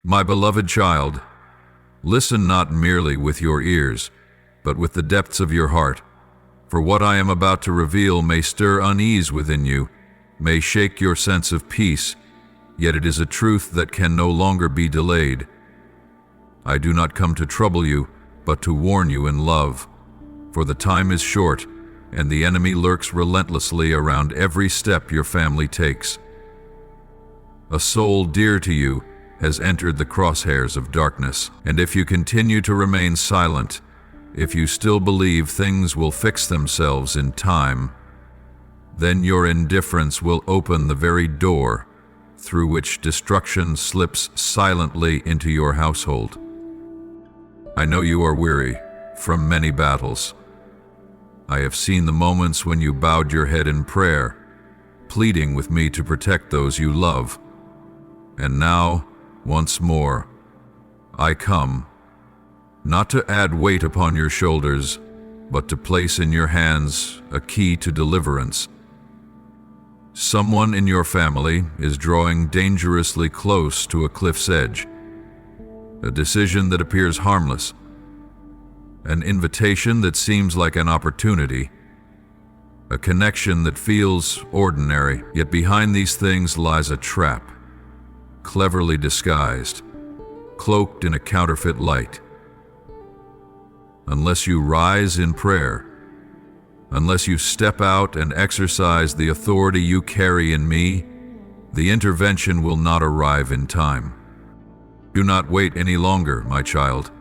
My beloved child, listen not merely with your ears, but with the depths of your heart. For what I am about to reveal may stir unease within you, may shake your sense of peace, yet it is a truth that can no longer be delayed. I do not come to trouble you, but to warn you in love. For the time is short, and the enemy lurks relentlessly around every step your family takes. A soul dear to you has entered the crosshairs of darkness, and if you continue to remain silent, if you still believe things will fix themselves in time, then your indifference will open the very door through which destruction slips silently into your household. I know you are weary from many battles. I have seen the moments when you bowed your head in prayer, pleading with me to protect those you love. And now, once more, I come, not to add weight upon your shoulders, but to place in your hands a key to deliverance. Someone in your family is drawing dangerously close to a cliff's edge, a decision that appears harmless, an invitation that seems like an opportunity, a connection that feels ordinary, yet behind these things lies a trap, cleverly disguised, cloaked in a counterfeit light. Unless you rise in prayer, unless you step out and exercise the authority you carry in me, the intervention will not arrive in time. Do not wait any longer, my child.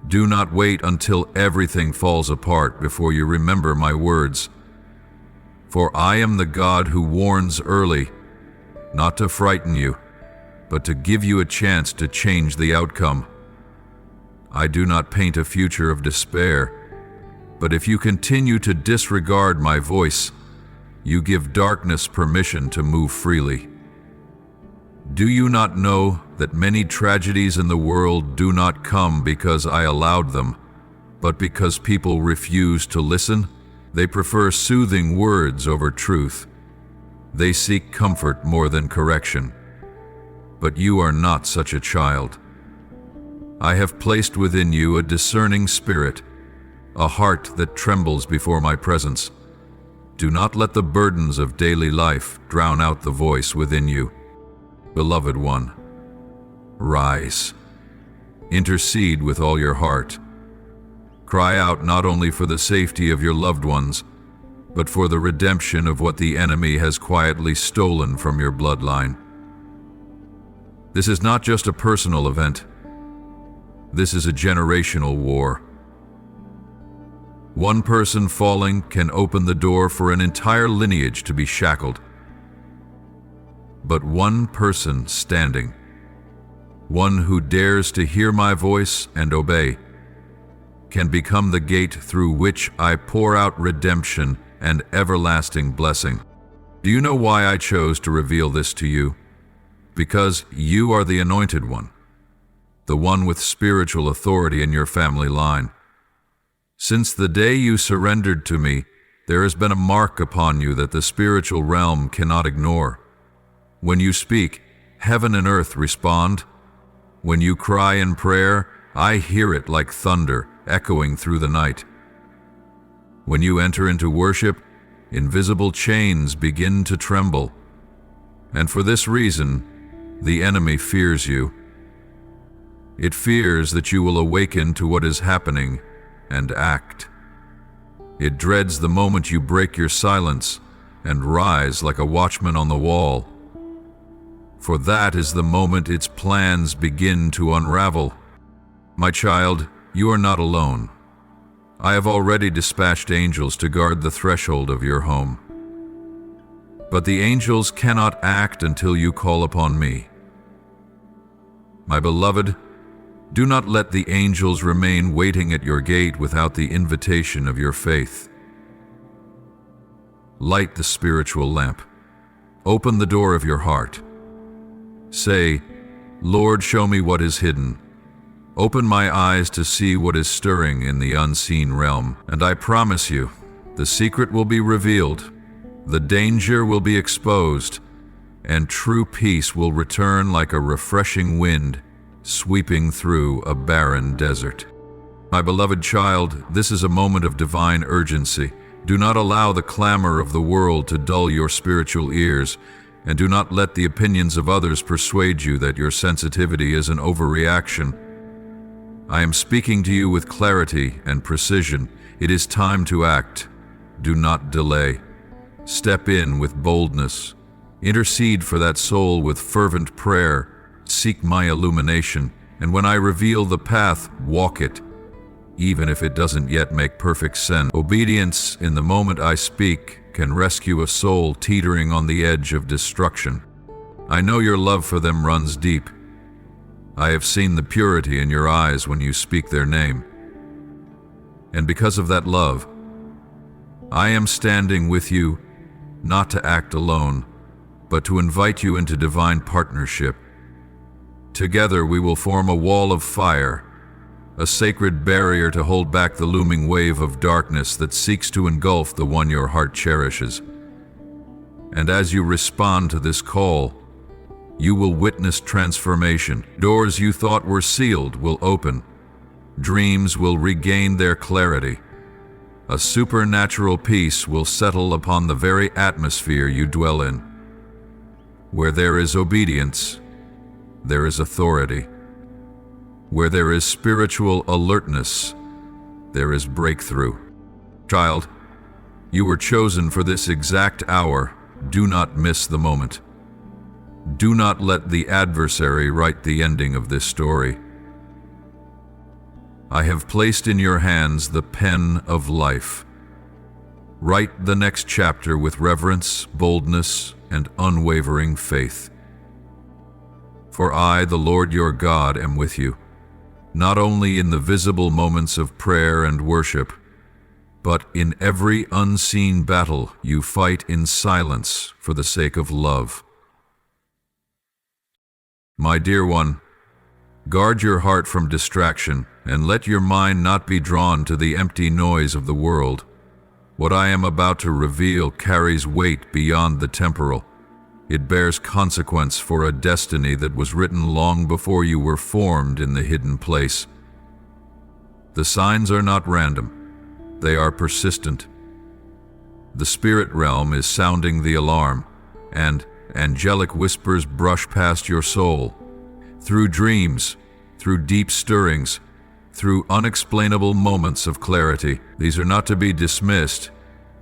Do not wait until everything falls apart before you remember my words. For I am the God who warns early, not to frighten you, but to give you a chance to change the outcome. I do not paint a future of despair, but if you continue to disregard my voice, you give darkness permission to move freely. Do you not know that many tragedies in the world do not come because I allowed them, but because people refuse to listen? They prefer soothing words over truth. They seek comfort more than correction. But you are not such a child. I have placed within you a discerning spirit, a heart that trembles before my presence. Do not let the burdens of daily life drown out the voice within you. Beloved one, rise. Intercede with all your heart. Cry out not only for the safety of your loved ones, but for the redemption of what the enemy has quietly stolen from your bloodline. This is not just a personal event. This is a generational war. One person falling can open the door for an entire lineage to be shackled. But one person standing, one who dares to hear my voice and obey, can become the gate through which I pour out redemption and everlasting blessing. Do you know why I chose to reveal this to you? Because you are the anointed one, the one with spiritual authority in your family line. Since the day you surrendered to me, there has been a mark upon you that the spiritual realm cannot ignore. When you speak, heaven and earth respond. When you cry in prayer, I hear it like thunder echoing through the night. When you enter into worship, invisible chains begin to tremble. And for this reason, the enemy fears you. It fears that you will awaken to what is happening and act. It dreads the moment you break your silence and rise like a watchman on the wall. For that is the moment its plans begin to unravel. My child, you are not alone. I have already dispatched angels to guard the threshold of your home. But the angels cannot act until you call upon me. My beloved, do not let the angels remain waiting at your gate without the invitation of your faith. Light the spiritual lamp. Open the door of your heart. Say, Lord, show me what is hidden. Open my eyes to see what is stirring in the unseen realm, and I promise you, the secret will be revealed, the danger will be exposed, and true peace will return like a refreshing wind sweeping through a barren desert. My beloved child, this is a moment of divine urgency. Do not allow the clamor of the world to dull your spiritual ears, and do not let the opinions of others persuade you that your sensitivity is an overreaction. I am speaking to you with clarity and precision. It is time to act. Do not delay. Step in with boldness. Intercede for that soul with fervent prayer. Seek my illumination, and when I reveal the path, walk it, even if it doesn't yet make perfect sense. Obedience in the moment I speak can rescue a soul teetering on the edge of destruction. I know your love for them runs deep. I have seen the purity in your eyes when you speak their name. And because of that love, I am standing with you, not to act alone, but to invite you into divine partnership. Together we will form a wall of fire, a sacred barrier to hold back the looming wave of darkness that seeks to engulf the one your heart cherishes. And as you respond to this call, you will witness transformation. Doors you thought were sealed will open. Dreams will regain their clarity. A supernatural peace will settle upon the very atmosphere you dwell in. Where there is obedience, there is authority. Where there is spiritual alertness, there is breakthrough. Child, you were chosen for this exact hour. Do not miss the moment. Do not let the adversary write the ending of this story. I have placed in your hands the pen of life. Write the next chapter with reverence, boldness, and unwavering faith. For I, the Lord your God, am with you, not only in the visible moments of prayer and worship, but in every unseen battle you fight in silence for the sake of love. My dear one, guard your heart from distraction, and let your mind not be drawn to the empty noise of the world. What I am about to reveal carries weight beyond the temporal. It bears consequence for a destiny that was written long before you were formed in the hidden place. The signs are not random. They are persistent. The spirit realm is sounding the alarm, and angelic whispers brush past your soul. Through dreams, through deep stirrings, through unexplainable moments of clarity. These are not to be dismissed.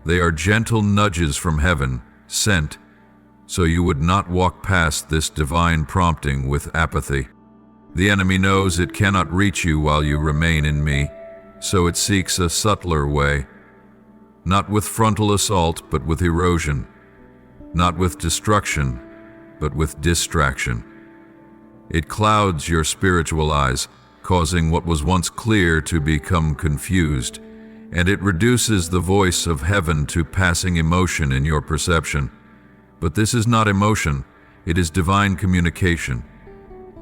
They are gentle nudges from heaven, sent so you would not walk past this divine prompting with apathy. The enemy knows it cannot reach you while you remain in me, so it seeks a subtler way. Not with frontal assault, but with erosion. Not with destruction, but with distraction. It clouds your spiritual eyes, causing what was once clear to become confused, and it reduces the voice of heaven to passing emotion in your perception. But this is not emotion, it is divine communication.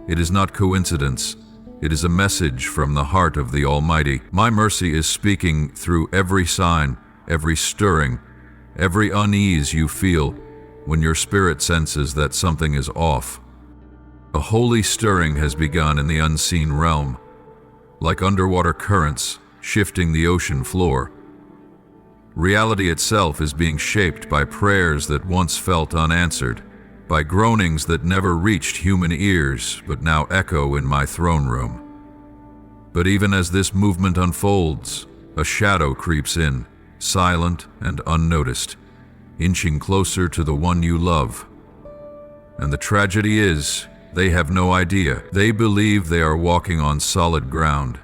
It is not coincidence, it is a message from the heart of the Almighty. My mercy is speaking through every sign, every stirring, every unease you feel when your spirit senses that something is off. A holy stirring has begun in the unseen realm, like underwater currents shifting the ocean floor. Reality itself is being shaped by prayers that once felt unanswered, by groanings that never reached human ears but now echo in my throne room. But even as this movement unfolds, a shadow creeps in, silent and unnoticed, inching closer to the one you love. And the tragedy is, they have no idea. They believe they are walking on solid ground,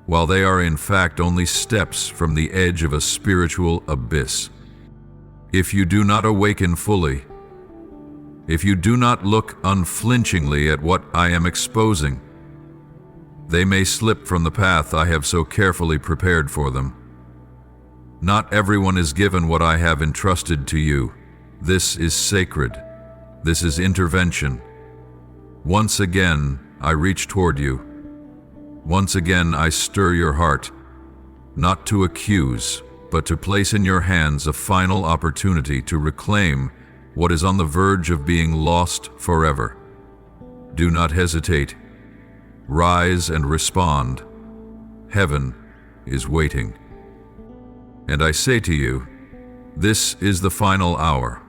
while they are in fact only steps from the edge of a spiritual abyss. If you do not awaken fully, if you do not look unflinchingly at what I am exposing, they may slip from the path I have so carefully prepared for them. Not everyone is given what I have entrusted to you. This is sacred. This is intervention. Once again, I reach toward you. Once again, I stir your heart, not to accuse, but to place in your hands a final opportunity to reclaim what is on the verge of being lost forever. Do not hesitate. Rise and respond. Heaven is waiting. And I say to you, this is the final hour,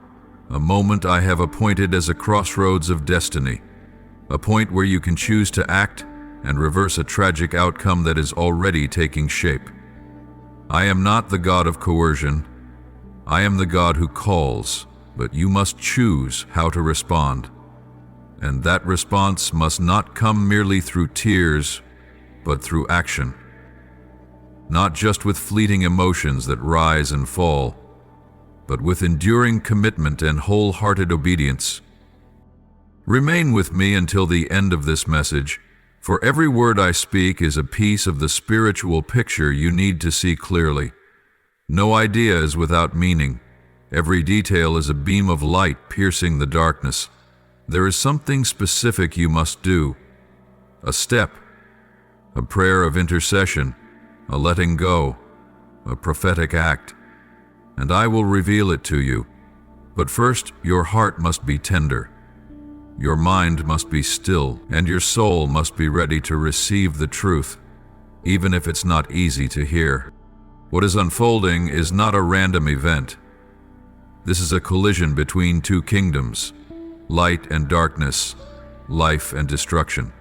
a moment I have appointed as a crossroads of destiny, a point where you can choose to act and reverse a tragic outcome that is already taking shape. I am not the God of coercion. I am the God who calls, but you must choose how to respond. And that response must not come merely through tears, but through action. Not just with fleeting emotions that rise and fall, but with enduring commitment and wholehearted obedience. Remain with me until the end of this message, for every word I speak is a piece of the spiritual picture you need to see clearly. No idea is without meaning. Every detail is a beam of light piercing the darkness. There is something specific you must do. A step, a prayer of intercession, a letting go, a prophetic act, and I will reveal it to you. But first, your heart must be tender. Your mind must be still, and your soul must be ready to receive the truth, even if it's not easy to hear. What is unfolding is not a random event. This is a collision between two kingdoms, light and darkness, life and destruction.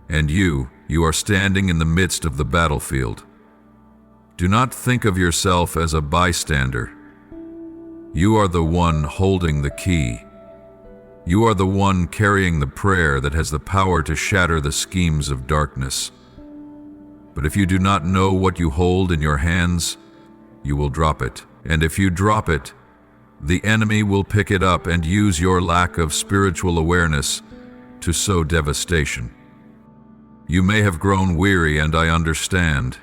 And you are standing in the midst of the battlefield. Do not think of yourself as a bystander. You are the one holding the key. You are the one carrying the prayer that has the power to shatter the schemes of darkness. But if you do not know what you hold in your hands, you will drop it. And if you drop it, the enemy will pick it up and use your lack of spiritual awareness to sow devastation. You may have grown weary, and I understand.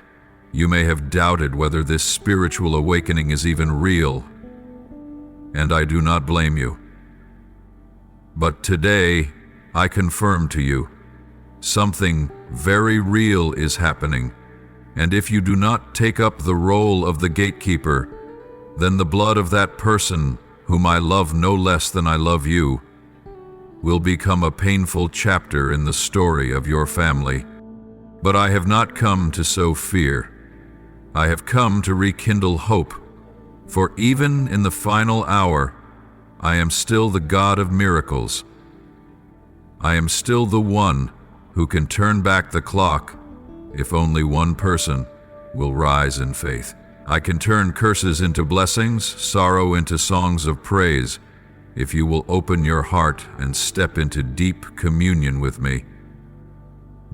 You may have doubted whether this spiritual awakening is even real, and I do not blame you. But today, I confirm to you, something very real is happening, and if you do not take up the role of the gatekeeper, then the blood of that person, whom I love no less than I love you, will become a painful chapter in the story of your family. But I have not come to sow fear. I have come to rekindle hope, for even in the final hour, I am still the God of miracles. I am still the one who can turn back the clock if only one person will rise in faith. I can turn curses into blessings, sorrow into songs of praise, if you will open your heart and step into deep communion with me.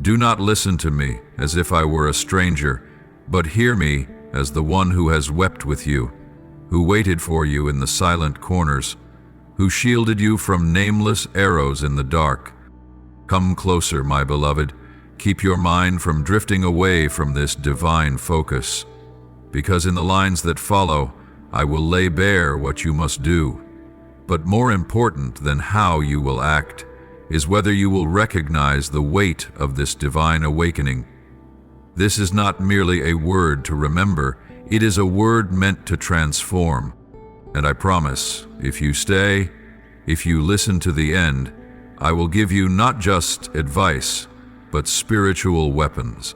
Do not listen to me as if I were a stranger, but hear me as the one who has wept with you, who waited for you in the silent corners, who shielded you from nameless arrows in the dark. Come closer, my beloved. Keep your mind from drifting away from this divine focus, because in the lines that follow, I will lay bare what you must do. But more important than how you will act is whether you will recognize the weight of this divine awakening. This is not merely a word to remember, it is a word meant to transform. And I promise, if you stay, if you listen to the end, I will give you not just advice, but spiritual weapons.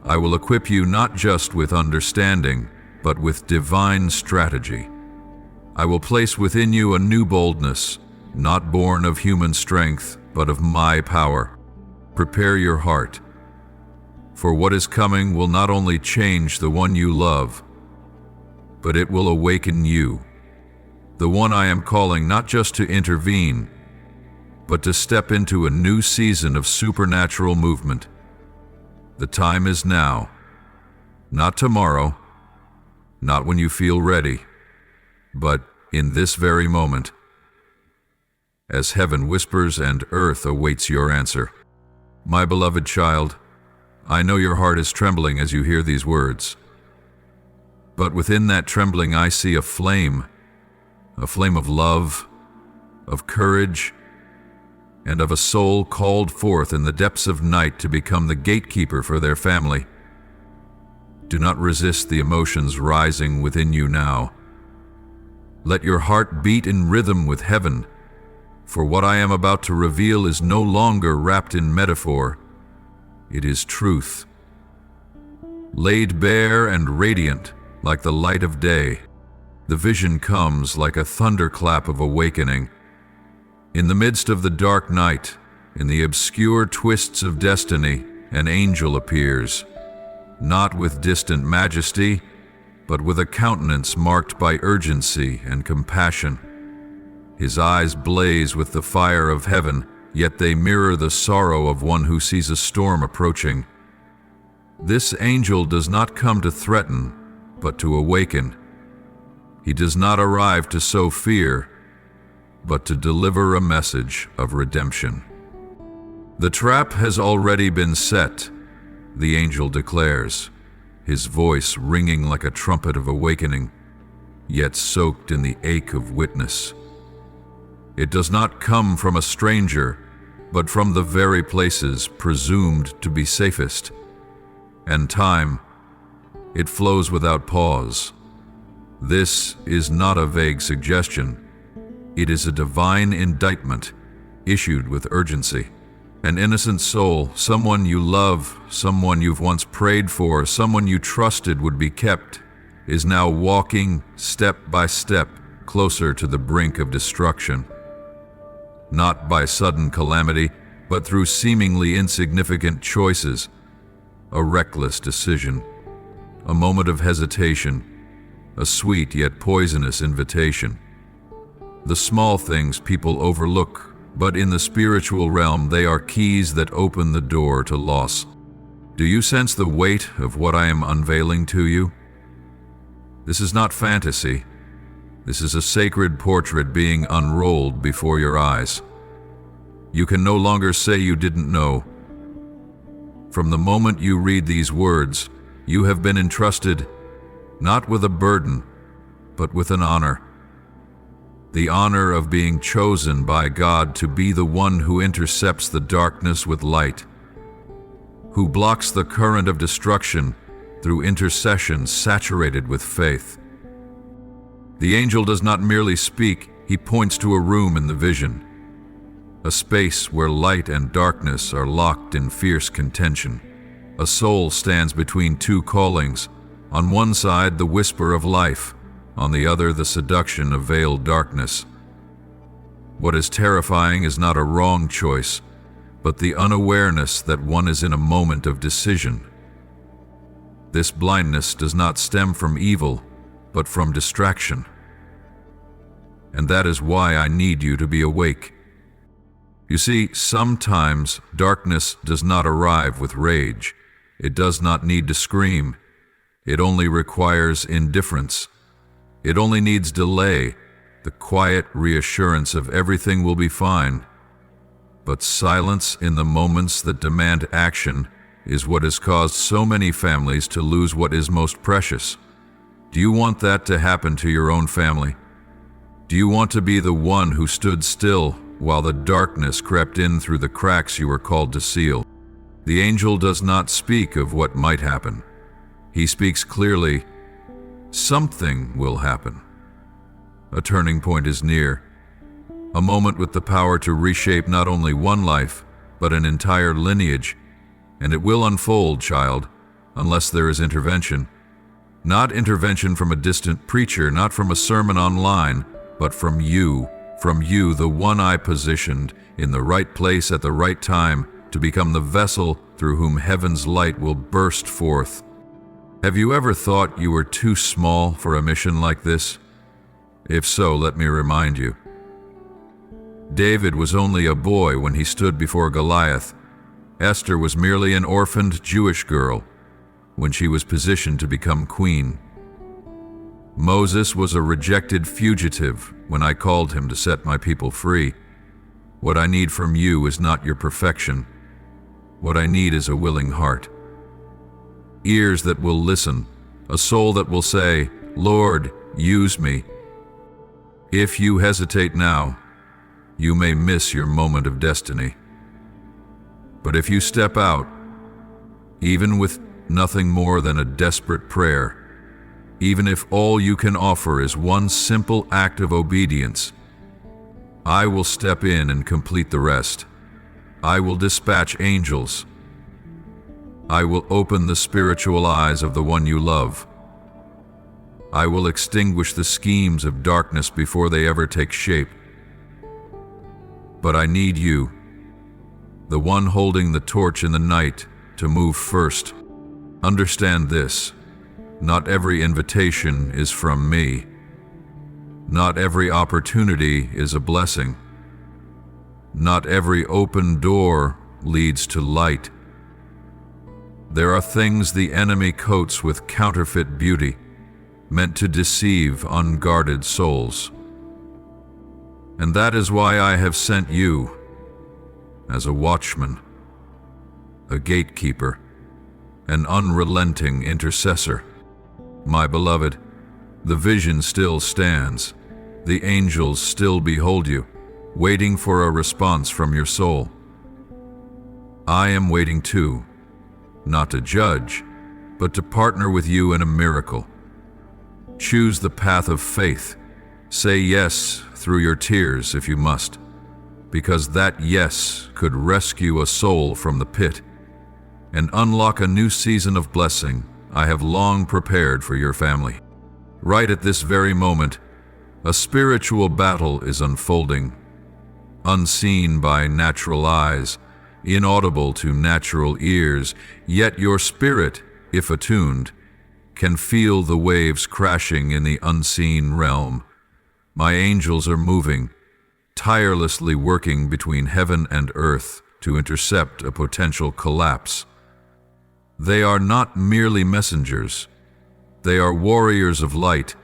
I will equip you not just with understanding, but with divine strategy. I will place within you a new boldness, not born of human strength, but of my power. Prepare your heart, for what is coming will not only change the one you love, but it will awaken you, the one I am calling not just to intervene, but to step into a new season of supernatural movement. The time is now, not tomorrow, not when you feel ready, but in this very moment, as heaven whispers and earth awaits your answer. My beloved child, I know your heart is trembling as you hear these words, but within that trembling I see a flame of love, of courage, and of a soul called forth in the depths of night to become the gatekeeper for their family. Do not resist the emotions rising within you now. Let your heart beat in rhythm with heaven, for what I am about to reveal is no longer wrapped in metaphor, it is truth. Laid bare and radiant like the light of day, the vision comes like a thunderclap of awakening. In the midst of the dark night, in the obscure twists of destiny, an angel appears, not with distant majesty, but with a countenance marked by urgency and compassion. His eyes blaze with the fire of heaven, yet they mirror the sorrow of one who sees a storm approaching. This angel does not come to threaten, but to awaken. He does not arrive to sow fear, but to deliver a message of redemption. The trap has already been set, the angel declares, his voice ringing like a trumpet of awakening, yet soaked in the ache of witness. It does not come from a stranger, but from the very places presumed to be safest. And time, it flows without pause. This is not a vague suggestion. It is a divine indictment, issued with urgency. An innocent soul, someone you love, someone you've once prayed for, someone you trusted would be kept, is now walking step by step closer to the brink of destruction. Not by sudden calamity, but through seemingly insignificant choices, a reckless decision, a moment of hesitation, a sweet yet poisonous invitation. The small things people overlook, but in the spiritual realm they are keys that open the door to loss. Do you sense the weight of what I am unveiling to you? This is not fantasy. This is a sacred portrait being unrolled before your eyes. You can no longer say you didn't know. From the moment you read these words, you have been entrusted not with a burden, but with an honor. The honor of being chosen by God to be the one who intercepts the darkness with light, who blocks the current of destruction through intercession saturated with faith. The angel does not merely speak, he points to a room in the vision, a space where light and darkness are locked in fierce contention. A soul stands between two callings, on one side the whisper of life, on the other the seduction of veiled darkness. What is terrifying is not a wrong choice, but the unawareness that one is in a moment of decision. This blindness does not stem from evil, but from distraction. And that is why I need you to be awake. You see, sometimes darkness does not arrive with rage. It does not need to scream. It only requires indifference. It only needs delay, the quiet reassurance of everything will be fine. But silence in the moments that demand action is what has caused so many families to lose what is most precious. Do you want that to happen to your own family? Do you want to be the one who stood still while the darkness crept in through the cracks you were called to seal? The angel does not speak of what might happen. He speaks clearly, something will happen. A turning point is near, a moment with the power to reshape not only one life, but an entire lineage. And it will unfold, child, unless there is intervention. Not intervention from a distant preacher, not from a sermon online, but from you, the one I positioned in the right place at the right time to become the vessel through whom heaven's light will burst forth. Have you ever thought you were too small for a mission like this? If so, let me remind you. David was only a boy when he stood before Goliath. Esther was merely an orphaned Jewish girl when she was positioned to become queen. Moses was a rejected fugitive when I called him to set my people free. What I need from you is not your perfection. What I need is a willing heart. Ears that will listen, a soul that will say, Lord, use me. If you hesitate now, you may miss your moment of destiny. But if you step out, even with nothing more than a desperate prayer, even if all you can offer is one simple act of obedience, I will step in and complete the rest. I will dispatch angels. I will open the spiritual eyes of the one you love. I will extinguish the schemes of darkness before they ever take shape. But I need you, the one holding the torch in the night, to move first. Understand this: not every invitation is from me. Not every opportunity is a blessing. Not every open door leads to light. There are things the enemy coats with counterfeit beauty, meant to deceive unguarded souls. And that is why I have sent you as a watchman, a gatekeeper, an unrelenting intercessor. My beloved, the vision still stands. The angels still behold you, waiting for a response from your soul. I am waiting too, not to judge, but to partner with you in a miracle. Choose the path of faith. Say yes through your tears if you must, because that yes could rescue a soul from the pit and unlock a new season of blessing I have long prepared for your family. Right at this very moment, a spiritual battle is unfolding, unseen by natural eyes, inaudible to natural ears, yet your spirit, if attuned, can feel the waves crashing in the unseen realm. My angels are moving, tirelessly working between heaven and earth to intercept a potential collapse. They are not merely messengers. They are warriors of light,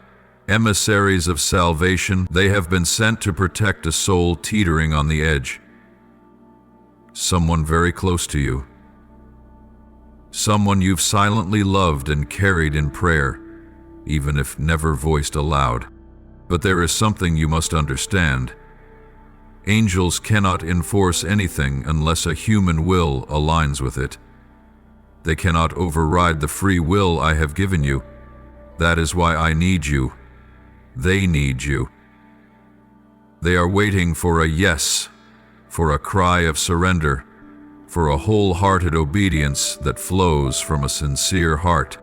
emissaries of salvation. They have been sent to protect a soul teetering on the edge. Someone very close to you. Someone you've silently loved and carried in prayer, even if never voiced aloud. But there is something you must understand. Angels cannot enforce anything unless a human will aligns with it. They cannot override the free will I have given you. That is why I need you. They need you. They are waiting for a yes, for a cry of surrender, for a wholehearted obedience that flows from a sincere heart.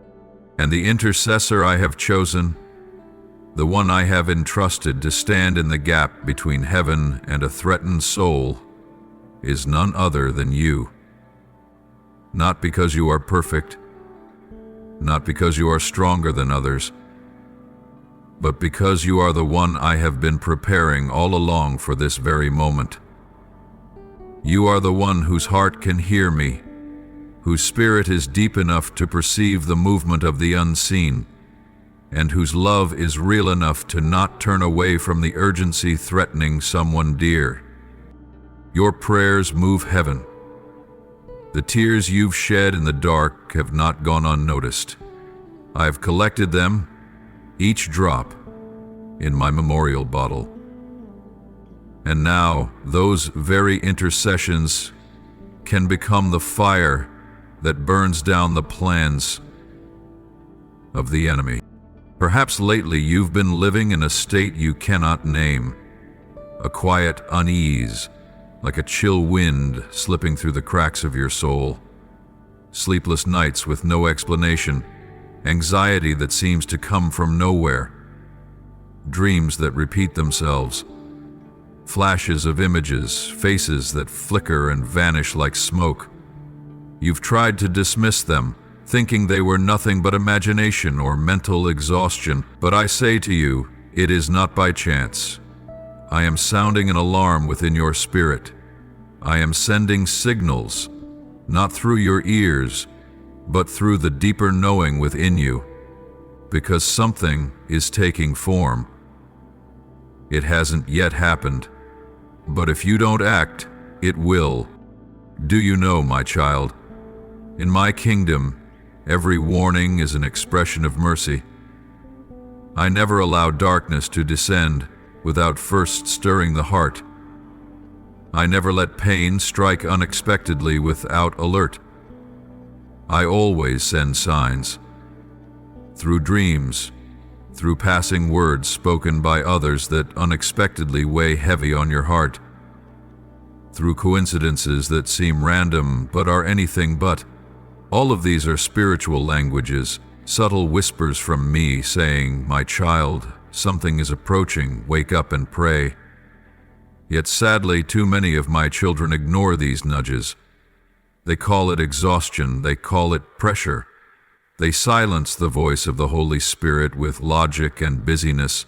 And the intercessor I have chosen, the one I have entrusted to stand in the gap between heaven and a threatened soul, is none other than you. Not because you are perfect, not because you are stronger than others, but because you are the one I have been preparing all along for this very moment. You are the one whose heart can hear me, whose spirit is deep enough to perceive the movement of the unseen, and whose love is real enough to not turn away from the urgency threatening someone dear. Your prayers move heaven. The tears you've shed in the dark have not gone unnoticed. I have collected them, each drop, in my memorial bottle. And now, those very intercessions can become the fire that burns down the plans of the enemy. Perhaps lately you've been living in a state you cannot name, a quiet unease, like a chill wind slipping through the cracks of your soul. Sleepless nights with no explanation, anxiety that seems to come from nowhere, dreams that repeat themselves, flashes of images, faces that flicker and vanish like smoke. You've tried to dismiss them, thinking they were nothing but imagination or mental exhaustion, but I say to you, it is not by chance. I am sounding an alarm within your spirit. I am sending signals, not through your ears, but through the deeper knowing within you, because something is taking form. It hasn't yet happened, but if you don't act, it will. Do you know, my child, in my kingdom, every warning is an expression of mercy. I never allow darkness to descend without first stirring the heart. I never let pain strike unexpectedly without alert. I always send signs. Through dreams, through passing words spoken by others that unexpectedly weigh heavy on your heart. Through coincidences that seem random but are anything but. All of these are spiritual languages, subtle whispers from me saying, "My child, something is approaching, wake up and pray." Yet sadly, too many of my children ignore these nudges. They call it exhaustion, they call it pressure. They silence the voice of the Holy Spirit with logic and busyness.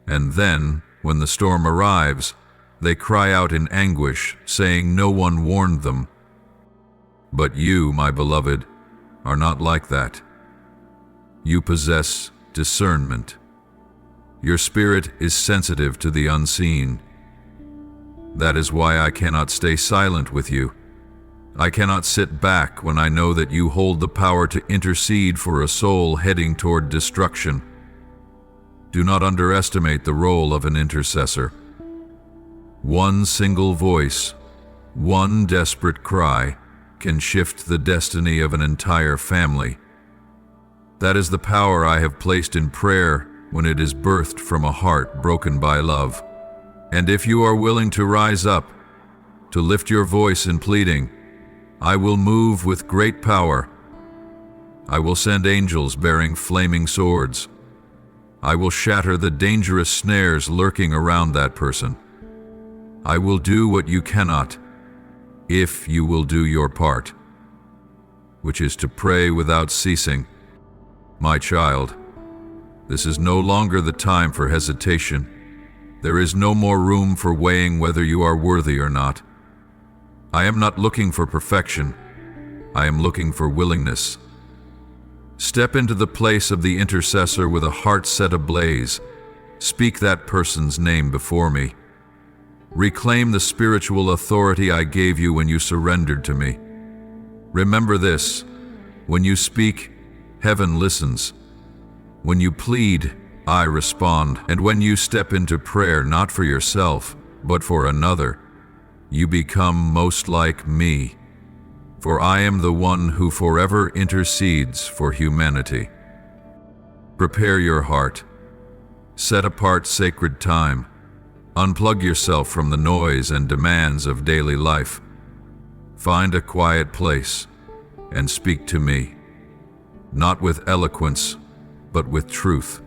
And then, when the storm arrives, they cry out in anguish, saying no one warned them. But you, my beloved, are not like that. You possess discernment. Your spirit is sensitive to the unseen. That is why I cannot stay silent with you. I cannot sit back when I know that you hold the power to intercede for a soul heading toward destruction. Do not underestimate the role of an intercessor. One single voice, one desperate cry, can shift the destiny of an entire family. That is the power I have placed in prayer when it is birthed from a heart broken by love. And if you are willing to rise up, to lift your voice in pleading, I will move with great power. I will send angels bearing flaming swords. I will shatter the dangerous snares lurking around that person. I will do what you cannot, if you will do your part, which is to pray without ceasing. My child, this is no longer the time for hesitation. There is no more room for weighing whether you are worthy or not. I am not looking for perfection. I am looking for willingness. Step into the place of the intercessor with a heart set ablaze. Speak that person's name before me. Reclaim the spiritual authority I gave you when you surrendered to me. Remember this: when you speak, heaven listens. When you plead, I respond. And when you step into prayer not for yourself, but for another, you become most like me. For I am the one who forever intercedes for humanity. Prepare your heart. Set apart sacred time. Unplug yourself from the noise and demands of daily life. Find a quiet place and speak to me. Not with eloquence, but with truth.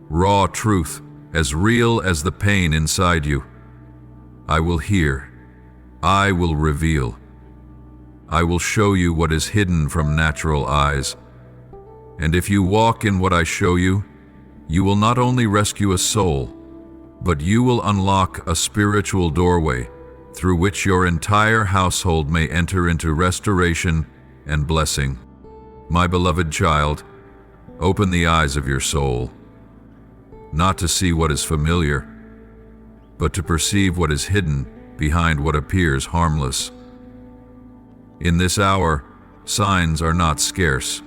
Raw truth, as real as the pain inside you. I will hear. I will reveal. I will show you what is hidden from natural eyes. And if you walk in what I show you, you will not only rescue a soul, but you will unlock a spiritual doorway through which your entire household may enter into restoration and blessing. My beloved child, open the eyes of your soul, not to see what is familiar, but to perceive what is hidden behind what appears harmless. In this hour, signs are not scarce.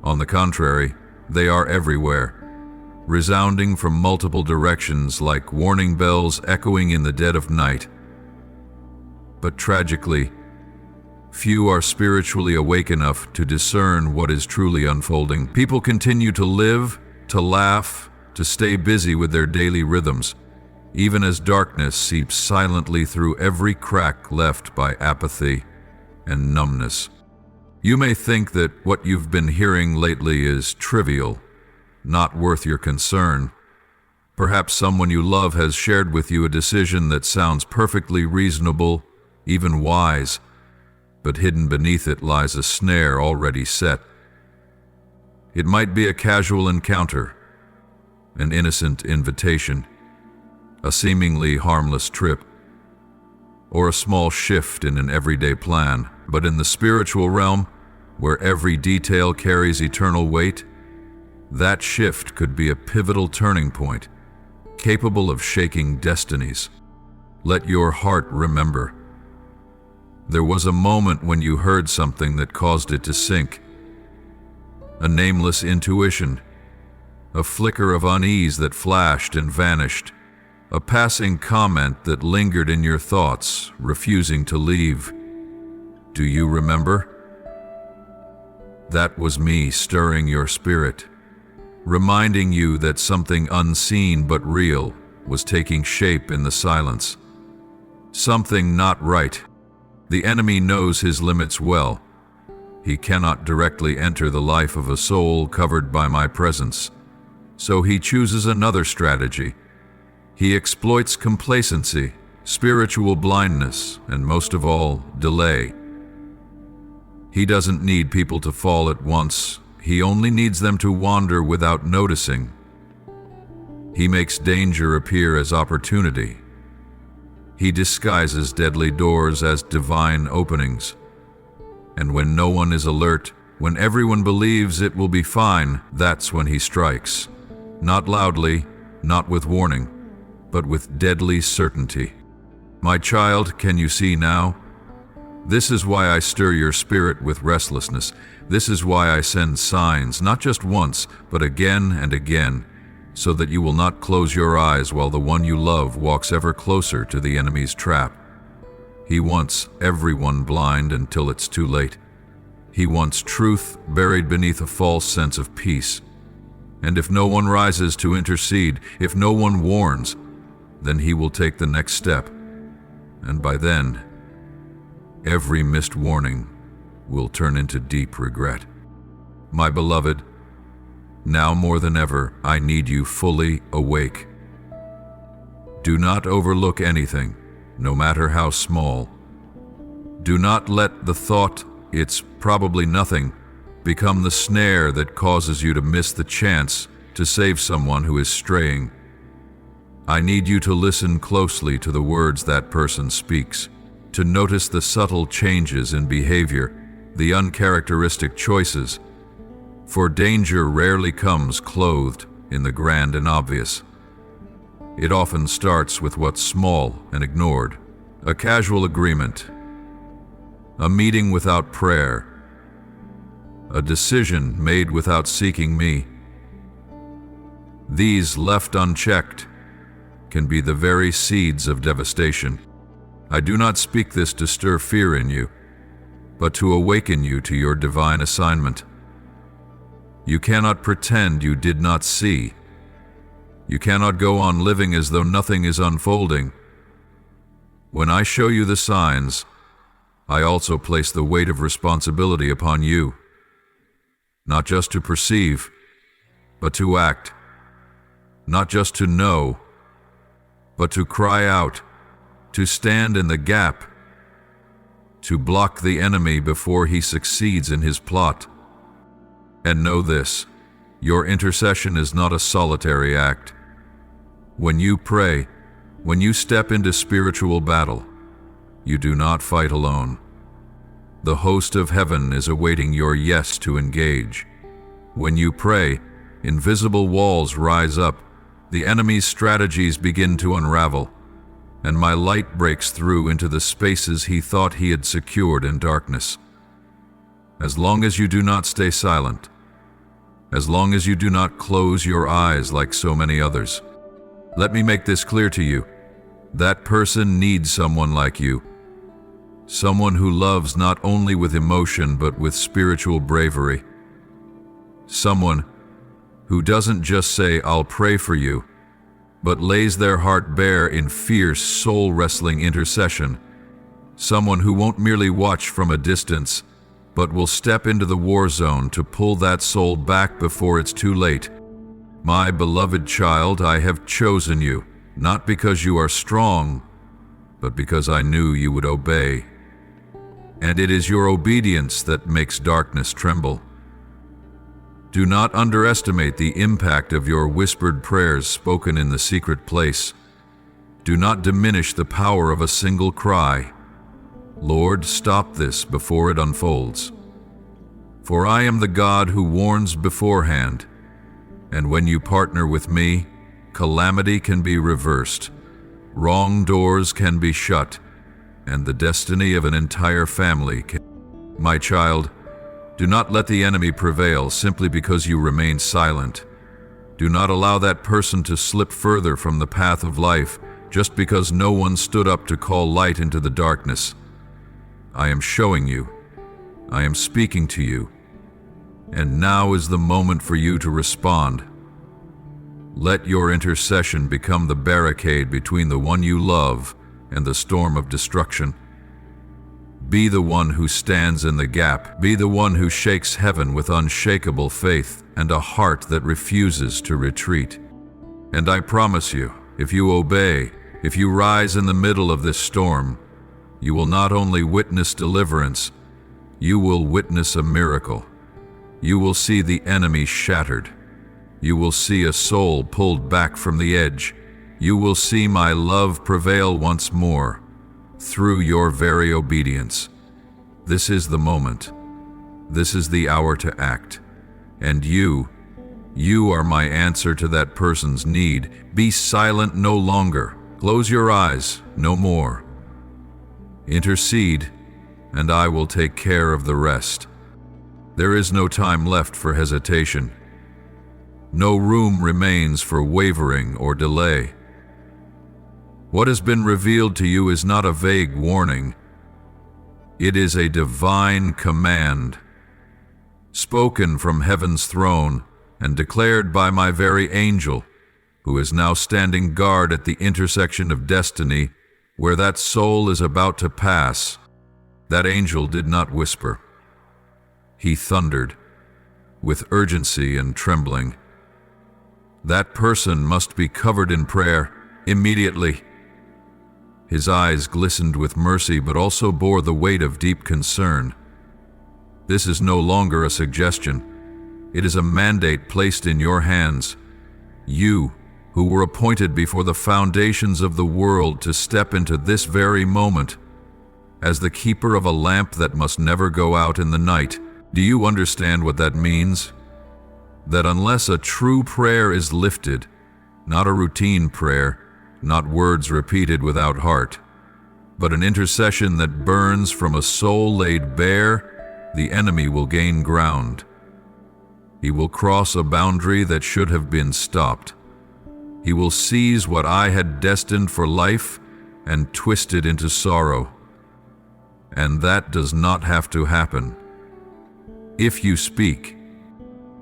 On the contrary, they are everywhere, resounding from multiple directions like warning bells echoing in the dead of night. But tragically, few are spiritually awake enough to discern what is truly unfolding. People continue to live, to laugh, to stay busy with their daily rhythms, even as darkness seeps silently through every crack left by apathy and numbness. You may think that what you've been hearing lately is trivial, not worth your concern. Perhaps someone you love has shared with you a decision that sounds perfectly reasonable, even wise, but hidden beneath it lies a snare already set. It might be a casual encounter, an innocent invitation, a seemingly harmless trip, or a small shift in an everyday plan. But in the spiritual realm, where every detail carries eternal weight, that shift could be a pivotal turning point, capable of shaking destinies. Let your heart remember. There was a moment when you heard something that caused it to sink. A nameless intuition, a flicker of unease that flashed and vanished, a passing comment that lingered in your thoughts, refusing to leave. Do you remember? That was me stirring your spirit, reminding you that something unseen but real was taking shape in the silence. Something not right. The enemy knows his limits well. He cannot directly enter the life of a soul covered by my presence, so he chooses another strategy. He exploits complacency, spiritual blindness, and most of all, delay. He doesn't need people to fall at once. He only needs them to wander without noticing. He makes danger appear as opportunity. He disguises deadly doors as divine openings. And when no one is alert, when everyone believes it will be fine, that's when he strikes. Not loudly, not with warning, but with deadly certainty. My child, can you see now? This is why I stir your spirit with restlessness. This is why I send signs, not just once, but again and again, so that you will not close your eyes while the one you love walks ever closer to the enemy's trap. He wants everyone blind until it's too late. He wants truth buried beneath a false sense of peace. And if no one rises to intercede, if no one warns, then he will take the next step. And by then, every missed warning will turn into deep regret. My beloved, now more than ever, I need you fully awake. Do not overlook anything, no matter how small. Do not let the thought, "It's probably nothing," become the snare that causes you to miss the chance to save someone who is straying. I need you to listen closely to the words that person speaks, to notice the subtle changes in behavior, the uncharacteristic choices, for danger rarely comes clothed in the grand and obvious. It often starts with what's small and ignored: a casual agreement, a meeting without prayer, a decision made without seeking me. These, left unchecked, can be the very seeds of devastation. I do not speak this to stir fear in you, but to awaken you to your divine assignment. You cannot pretend you did not see. You cannot go on living as though nothing is unfolding. When I show you the signs, I also place the weight of responsibility upon you, not just to perceive, but to act, not just to know, but to cry out, to stand in the gap, to block the enemy before he succeeds in his plot. And know this: your intercession is not a solitary act. When you pray, when you step into spiritual battle, you do not fight alone. The host of heaven is awaiting your yes to engage. When you pray, invisible walls rise up, the enemy's strategies begin to unravel, and my light breaks through into the spaces he thought he had secured in darkness. As long as you do not stay silent, as long as you do not close your eyes like so many others, let me make this clear to you: that person needs someone like you. Someone who loves not only with emotion but with spiritual bravery. Someone who doesn't just say, "I'll pray for you," but lays their heart bare in fierce, soul-wrestling intercession. Someone who won't merely watch from a distance, but will step into the war zone to pull that soul back before it's too late. My beloved child, I have chosen you, not because you are strong, but because I knew you would obey. And it is your obedience that makes darkness tremble. Do not underestimate the impact of your whispered prayers spoken in the secret place. Do not diminish the power of a single cry: "Lord, stop this before it unfolds." For I am the God who warns beforehand, and when you partner with me, calamity can be reversed, wrong doors can be shut, and the destiny of an entire family can. My child, do not let the enemy prevail simply because you remain silent. Do not allow that person to slip further from the path of life just because no one stood up to call light into the darkness. I am showing you. I am speaking to you. And now is the moment for you to respond. Let your intercession become the barricade between the one you love and the storm of destruction. Be the one who stands in the gap. Be the one who shakes heaven with unshakable faith and a heart that refuses to retreat. And I promise you, if you obey, if you rise in the middle of this storm, you will not only witness deliverance, you will witness a miracle. You will see the enemy shattered. You will see a soul pulled back from the edge. You will see my love prevail once more through your very obedience. This is the moment. This is the hour to act. And you are my answer to that person's need. Be silent no longer. Close your eyes no more. Intercede, and I will take care of the rest. There is no time left for hesitation. No room remains for wavering or delay. What has been revealed to you is not a vague warning. It is a divine command, spoken from heaven's throne and declared by my very angel, who is now standing guard at the intersection of destiny where that soul is about to pass. That angel did not whisper. He thundered with urgency and trembling. That person must be covered in prayer immediately. His eyes glistened with mercy, but also bore the weight of deep concern. This is no longer a suggestion. It is a mandate placed in your hands. You, who were appointed before the foundations of the world to step into this very moment, as the keeper of a lamp that must never go out in the night. Do you understand what that means? That unless a true prayer is lifted, not a routine prayer, not words repeated without heart, but an intercession that burns from a soul laid bare, the enemy will gain ground. He will cross a boundary that should have been stopped. He will seize what I had destined for life and twist it into sorrow. And that does not have to happen. If you speak,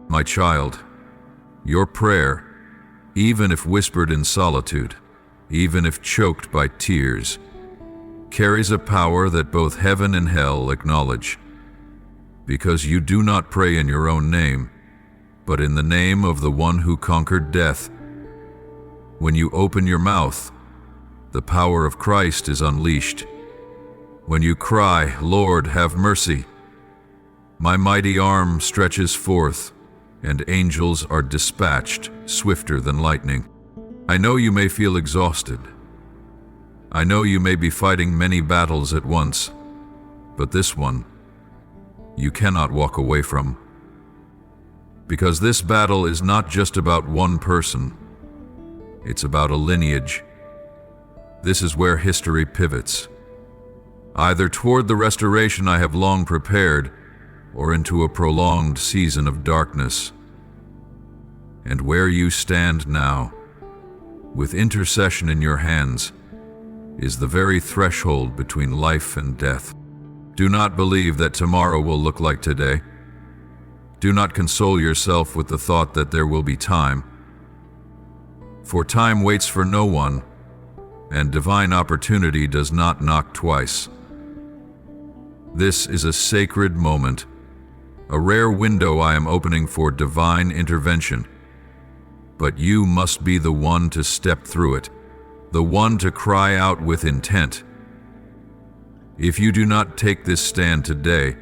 my child, your prayer, even if whispered in solitude, even if choked by tears, carries a power that both heaven and hell acknowledge, because you do not pray in your own name, but in the name of the one who conquered death. When you open your mouth, the power of Christ is unleashed. When you cry, "Lord, have mercy," my mighty arm stretches forth, and angels are dispatched swifter than lightning. I know you may feel exhausted. I know you may be fighting many battles at once, but this one, you cannot walk away from. Because this battle is not just about one person. It's about a lineage. This is where history pivots, either toward the restoration I have long prepared, or into a prolonged season of darkness. And where you stand now, with intercession in your hands, is the very threshold between life and death. Do not believe that tomorrow will look like today. Do not console yourself with the thought that there will be time. For time waits for no one, and divine opportunity does not knock twice. This is a sacred moment, a rare window I am opening for divine intervention. But you must be the one to step through it, the one to cry out with intent. If you do not take this stand today,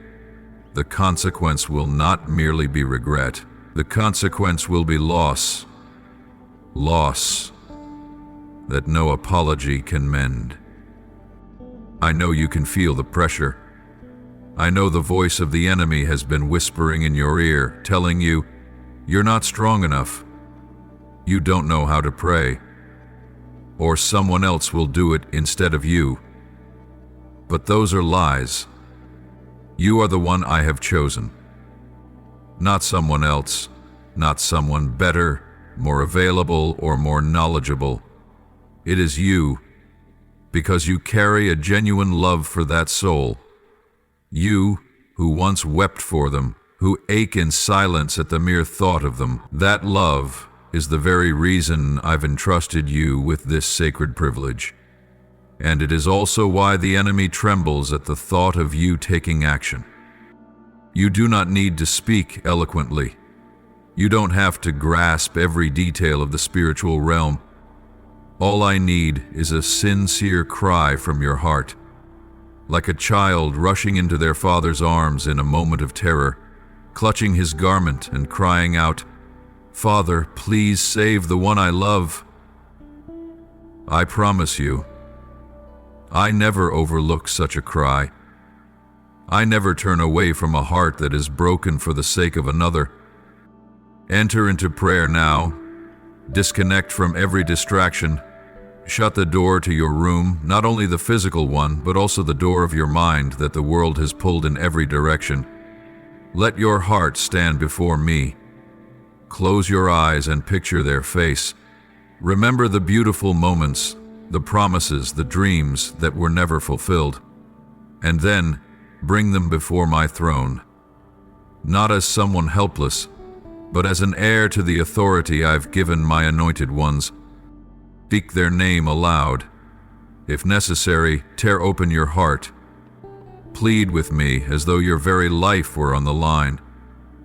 the consequence will not merely be regret. The consequence will be loss. Loss that no apology can mend. I know you can feel the pressure. I know the voice of the enemy has been whispering in your ear, telling you, you're not strong enough. You don't know how to pray. Or someone else will do it instead of you. But those are lies. You are the one I have chosen. Not someone else, not someone better, more available, or more knowledgeable. It is you, because you carry a genuine love for that soul. You, who once wept for them, who ache in silence at the mere thought of them. That love is the very reason I've entrusted you with this sacred privilege. And it is also why the enemy trembles at the thought of you taking action. You do not need to speak eloquently. You don't have to grasp every detail of the spiritual realm. All I need is a sincere cry from your heart, like a child rushing into their father's arms in a moment of terror, clutching his garment and crying out, "Father, please save the one I love." I promise you, I never overlook such a cry. I never turn away from a heart that is broken for the sake of another. Enter into prayer now. Disconnect from every distraction. Shut the door to your room, not only the physical one, but also the door of your mind that the world has pulled in every direction. Let your heart stand before me. Close your eyes and picture their face. Remember the beautiful moments, the promises, the dreams that were never fulfilled. And then bring them before my throne, not as someone helpless, but as an heir to the authority I've given my anointed ones. Speak their name aloud. If necessary, tear open your heart. Plead with me as though your very life were on the line,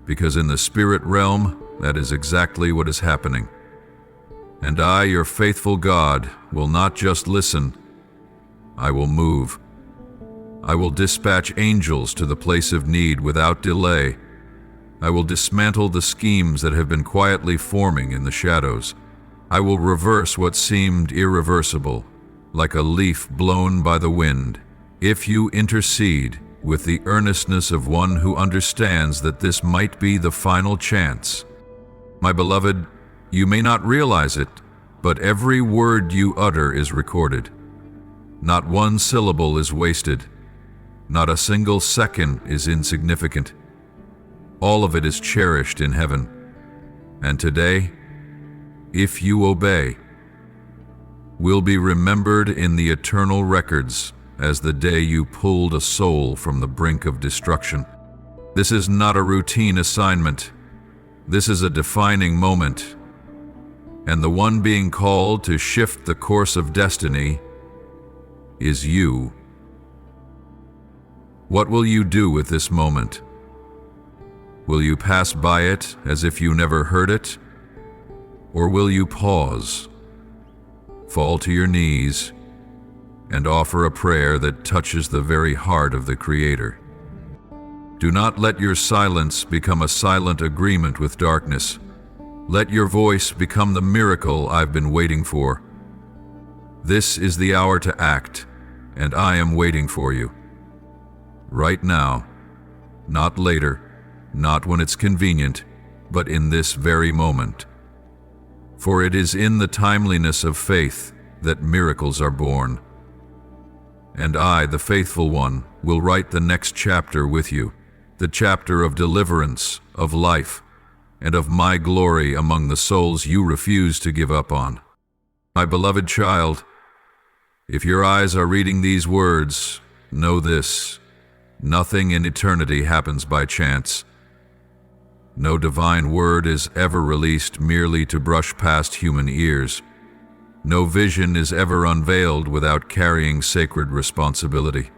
because in the spirit realm, that is exactly what is happening. And I, your faithful God, will not just listen, I will move. I will dispatch angels to the place of need without delay. I will dismantle the schemes that have been quietly forming in the shadows. I will reverse what seemed irreversible, like a leaf blown by the wind. If you intercede with the earnestness of one who understands that this might be the final chance. My beloved, you may not realize it, but every word you utter is recorded. Not one syllable is wasted. Not a single second is insignificant. All of it is cherished in heaven. And today, if you obey, will be remembered in the eternal records as the day you pulled a soul from the brink of destruction. This is not a routine assignment. This is a defining moment. And the one being called to shift the course of destiny is you. What will you do with this moment? Will you pass by it as if you never heard it? Or will you pause, fall to your knees, and offer a prayer that touches the very heart of the Creator? Do not let your silence become a silent agreement with darkness. Let your voice become the miracle I've been waiting for. This is the hour to act, and I am waiting for you. Right now, not later, not when it's convenient, but in this very moment. For it is in the timeliness of faith that miracles are born. And I, the faithful one, will write the next chapter with you, the chapter of deliverance, of life, and of my glory among the souls you refuse to give up on. My beloved child, if your eyes are reading these words, know this: nothing in eternity happens by chance. No divine word is ever released merely to brush past human ears. No vision is ever unveiled without carrying sacred responsibility.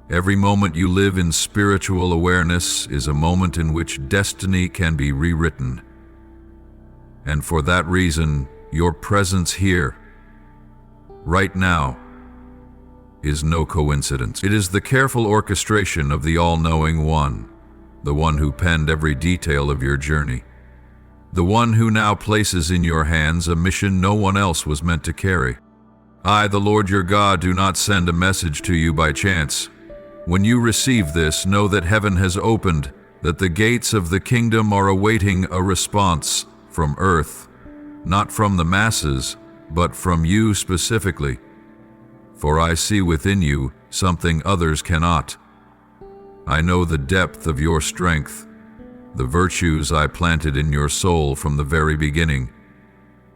Every moment you live in spiritual awareness is a moment in which destiny can be rewritten. And for that reason, your presence here, right now, is no coincidence. It is the careful orchestration of the all-knowing One, the one who penned every detail of your journey, the one who now places in your hands a mission no one else was meant to carry. I, the Lord your God, do not send a message to you by chance. When you receive this, know that heaven has opened, that the gates of the kingdom are awaiting a response from earth, not from the masses, but from you specifically. For I see within you something others cannot. I know the depth of your strength, the virtues I planted in your soul from the very beginning: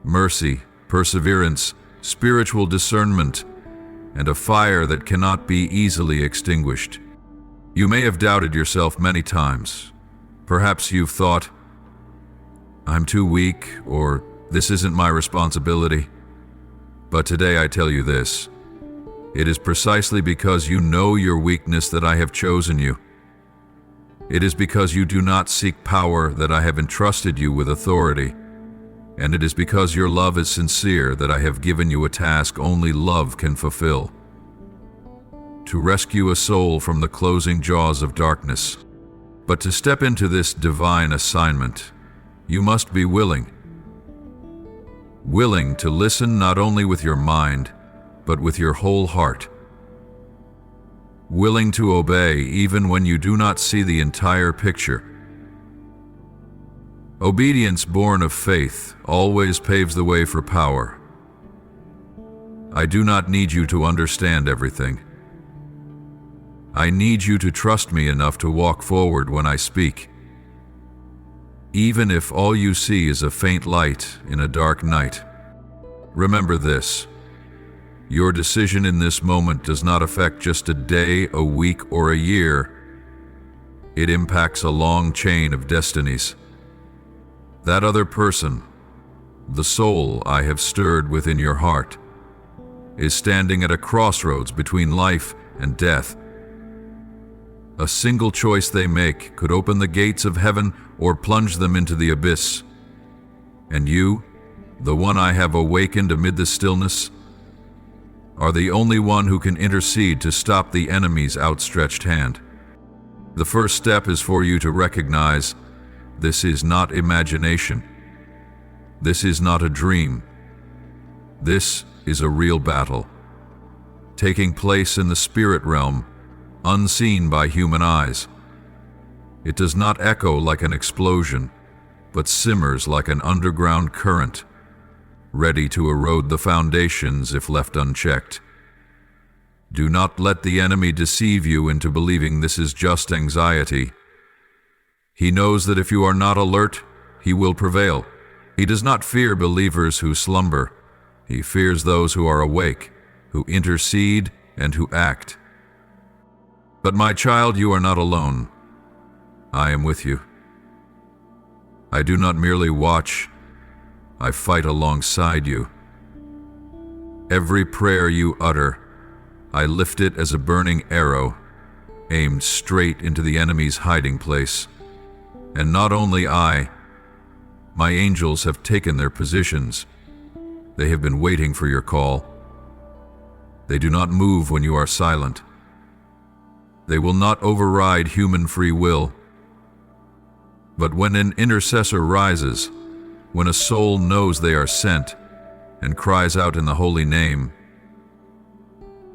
mercy, perseverance, spiritual discernment, and a fire that cannot be easily extinguished. You may have doubted yourself many times. Perhaps you've thought, I'm too weak, or this isn't my responsibility. But today I tell you this: It is precisely because you know your weakness that I have chosen you. It is because you do not seek power that I have entrusted you with authority. And it is because your love is sincere that I have given you a task only love can fulfill: to rescue a soul from the closing jaws of darkness. But to step into this divine assignment, you must be willing. Willing to listen not only with your mind, but with your whole heart. Willing to obey even when you do not see the entire picture. Obedience born of faith always paves the way for power. I do not need you to understand everything. I need you to trust me enough to walk forward when I speak, even if all you see is a faint light in a dark night. Remember this: your decision in this moment does not affect just a day, a week, or a year. It impacts a long chain of destinies. That other person, the soul I have stirred within your heart, is standing at a crossroads between life and death. A single choice they make could open the gates of heaven or plunge them into the abyss. And you, the one I have awakened amid the stillness, are the only one who can intercede to stop the enemy's outstretched hand. The first step is for you to recognize this is not imagination. This is not a dream. This is a real battle, taking place in the spirit realm, unseen by human eyes. It does not echo like an explosion, but simmers like an underground current, ready to erode the foundations if left unchecked. Do not let the enemy deceive you into believing this is just anxiety. He knows that if you are not alert, he will prevail. He does not fear believers who slumber. He fears those who are awake, who intercede, and who act. But my child, you are not alone. I am with you. I do not merely watch, I fight alongside you. Every prayer you utter, I lift it as a burning arrow, aimed straight into the enemy's hiding place. And not only I, my angels have taken their positions. They have been waiting for your call. They do not move when you are silent. They will not override human free will. But when an intercessor rises, when a soul knows they are sent and cries out in the holy name,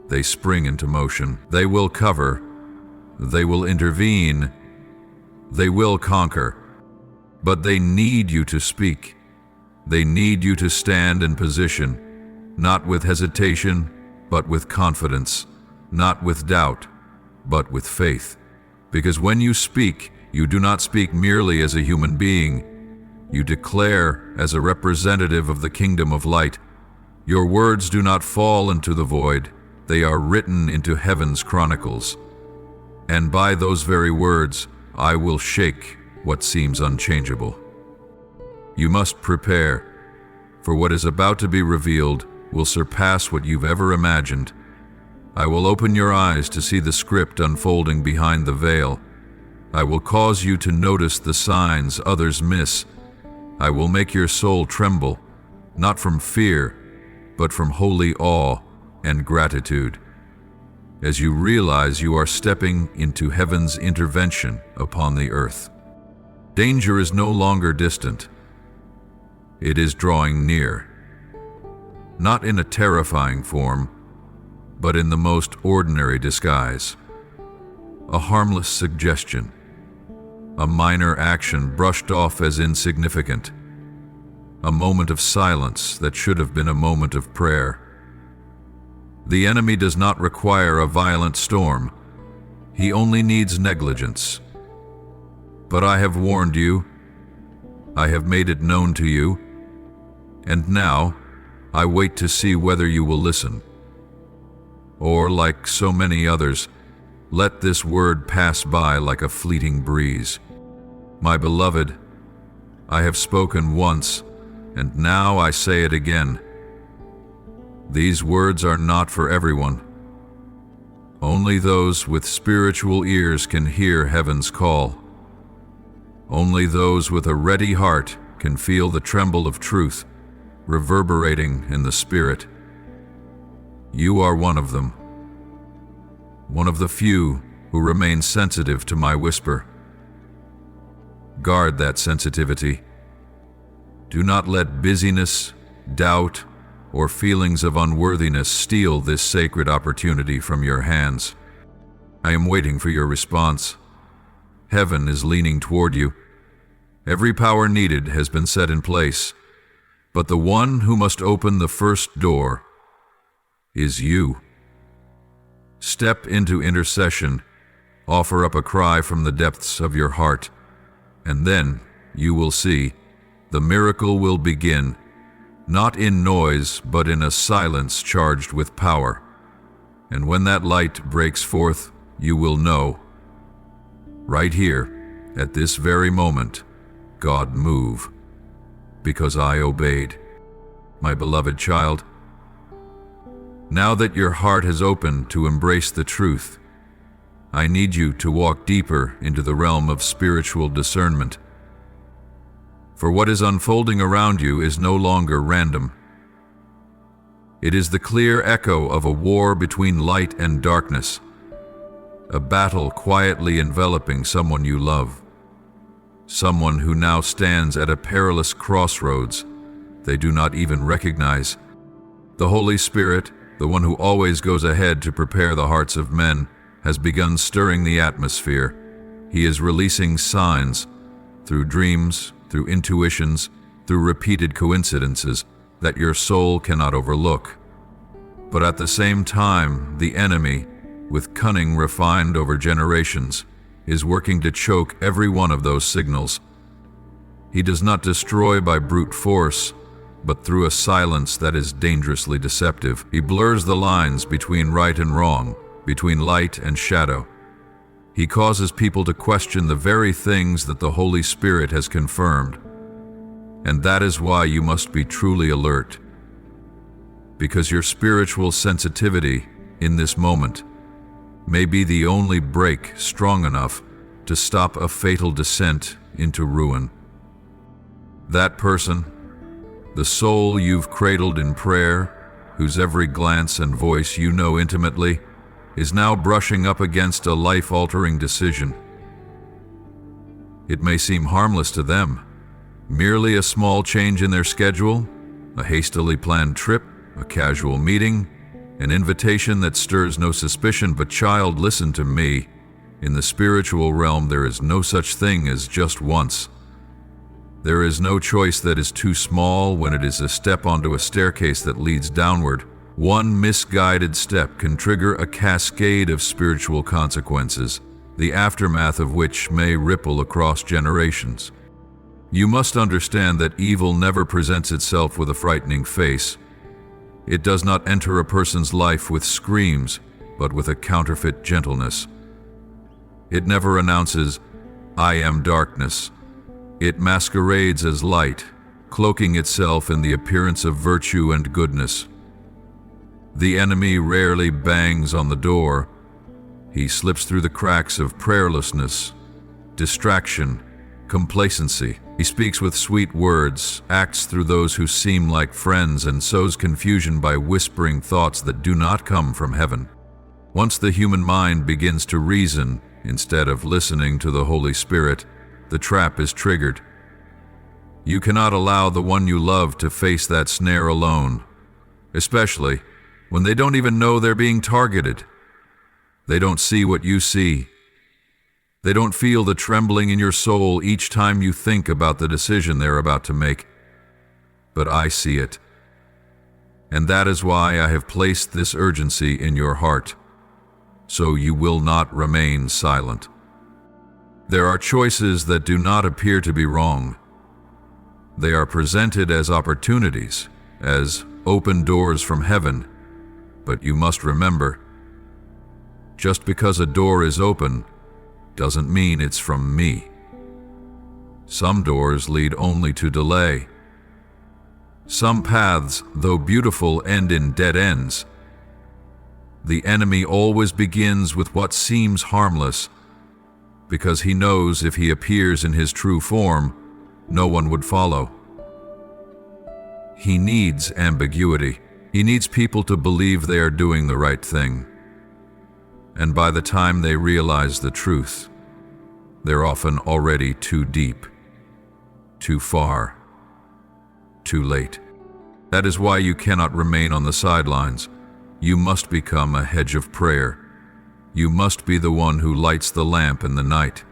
they spring into motion. They will cover. They will intervene. They will conquer. But they need you to speak. They need you to stand in position, not with hesitation, but with confidence, not with doubt, but with faith. Because when you speak, you do not speak merely as a human being. You declare as a representative of the kingdom of light. Your words do not fall into the void. They are written into heaven's chronicles. And by those very words, I will shake what seems unchangeable. You must prepare, for what is about to be revealed will surpass what you've ever imagined. I will open your eyes to see the script unfolding behind the veil. I will cause you to notice the signs others miss. I will make your soul tremble, not from fear, but from holy awe and gratitude, as you realize you are stepping into heaven's intervention upon the earth. Danger is no longer distant. It is drawing near, not in a terrifying form, but in the most ordinary disguise. A harmless suggestion, a minor action brushed off as insignificant, a moment of silence that should have been a moment of prayer. The enemy does not require a violent storm. He only needs negligence. But I have warned you. I have made it known to you. And now, I wait to see whether you will listen. Or, like so many others, let this word pass by like a fleeting breeze. My beloved, I have spoken once, and now I say it again. These words are not for everyone. Only those with spiritual ears can hear heaven's call. Only those with a ready heart can feel the tremble of truth reverberating in the spirit. You are one of them, one of the few who remain sensitive to my whisper. Guard that sensitivity. Do not let busyness, doubt, or feelings of unworthiness steal this sacred opportunity from your hands. I am waiting for your response. Heaven is leaning toward you. Every power needed has been set in place, but the one who must open the first door is you. Step into intercession, offer up a cry from the depths of your heart, and then you will see the miracle will begin, not in noise, but in a silence charged with power. And when that light breaks forth, you will know, right here, at this very moment, God move, because I obeyed. My beloved child, now that your heart has opened to embrace the truth, I need you to walk deeper into the realm of spiritual discernment. For what is unfolding around you is no longer random. It is the clear echo of a war between light and darkness, a battle quietly enveloping someone you love, someone who now stands at a perilous crossroads they do not even recognize. The Holy Spirit, the one who always goes ahead to prepare the hearts of men, has begun stirring the atmosphere. He is releasing signs through dreams, through intuitions, through repeated coincidences that your soul cannot overlook. But at the same time, the enemy, with cunning refined over generations, is working to choke every one of those signals. He does not destroy by brute force, but through a silence that is dangerously deceptive. He blurs the lines between right and wrong, between light and shadow. He causes people to question the very things that the Holy Spirit has confirmed. And that is why you must be truly alert. Because your spiritual sensitivity in this moment may be the only brake strong enough to stop a fatal descent into ruin. That person, the soul you've cradled in prayer, whose every glance and voice you know intimately, is now brushing up against a life-altering decision. It may seem harmless to them, merely a small change in their schedule, a hastily planned trip, a casual meeting, an invitation that stirs no suspicion. But child, listen to me. In the spiritual realm, there is no such thing as just once. There is no choice that is too small when it is a step onto a staircase that leads downward. One misguided step can trigger a cascade of spiritual consequences, the aftermath of which may ripple across generations. You must understand that evil never presents itself with a frightening face. It does not enter a person's life with screams, but with a counterfeit gentleness. It never announces, "I am darkness." It masquerades as light, cloaking itself in the appearance of virtue and goodness. The enemy rarely bangs on the door. He slips through the cracks of prayerlessness, distraction, complacency. He speaks with sweet words, acts through those who seem like friends, and sows confusion by whispering thoughts that do not come from heaven. Once the human mind begins to reason instead of listening to the Holy Spirit, the trap is triggered. You cannot allow the one you love to face that snare alone, especially when they don't even know they're being targeted. They don't see what you see. They don't feel the trembling in your soul each time you think about the decision they're about to make. But I see it. And that is why I have placed this urgency in your heart, so you will not remain silent. There are choices that do not appear to be wrong. They are presented as opportunities, as open doors from heaven. But you must remember, just because a door is open doesn't mean it's from me. Some doors lead only to delay. Some paths, though beautiful, end in dead ends. The enemy always begins with what seems harmless, because he knows if he appears in his true form, no one would follow. He needs ambiguity. He needs people to believe they are doing the right thing. And by the time they realize the truth, they're often already too deep, too far, too late. That is why you cannot remain on the sidelines. You must become a hedge of prayer. You must be the one who lights the lamp in the night.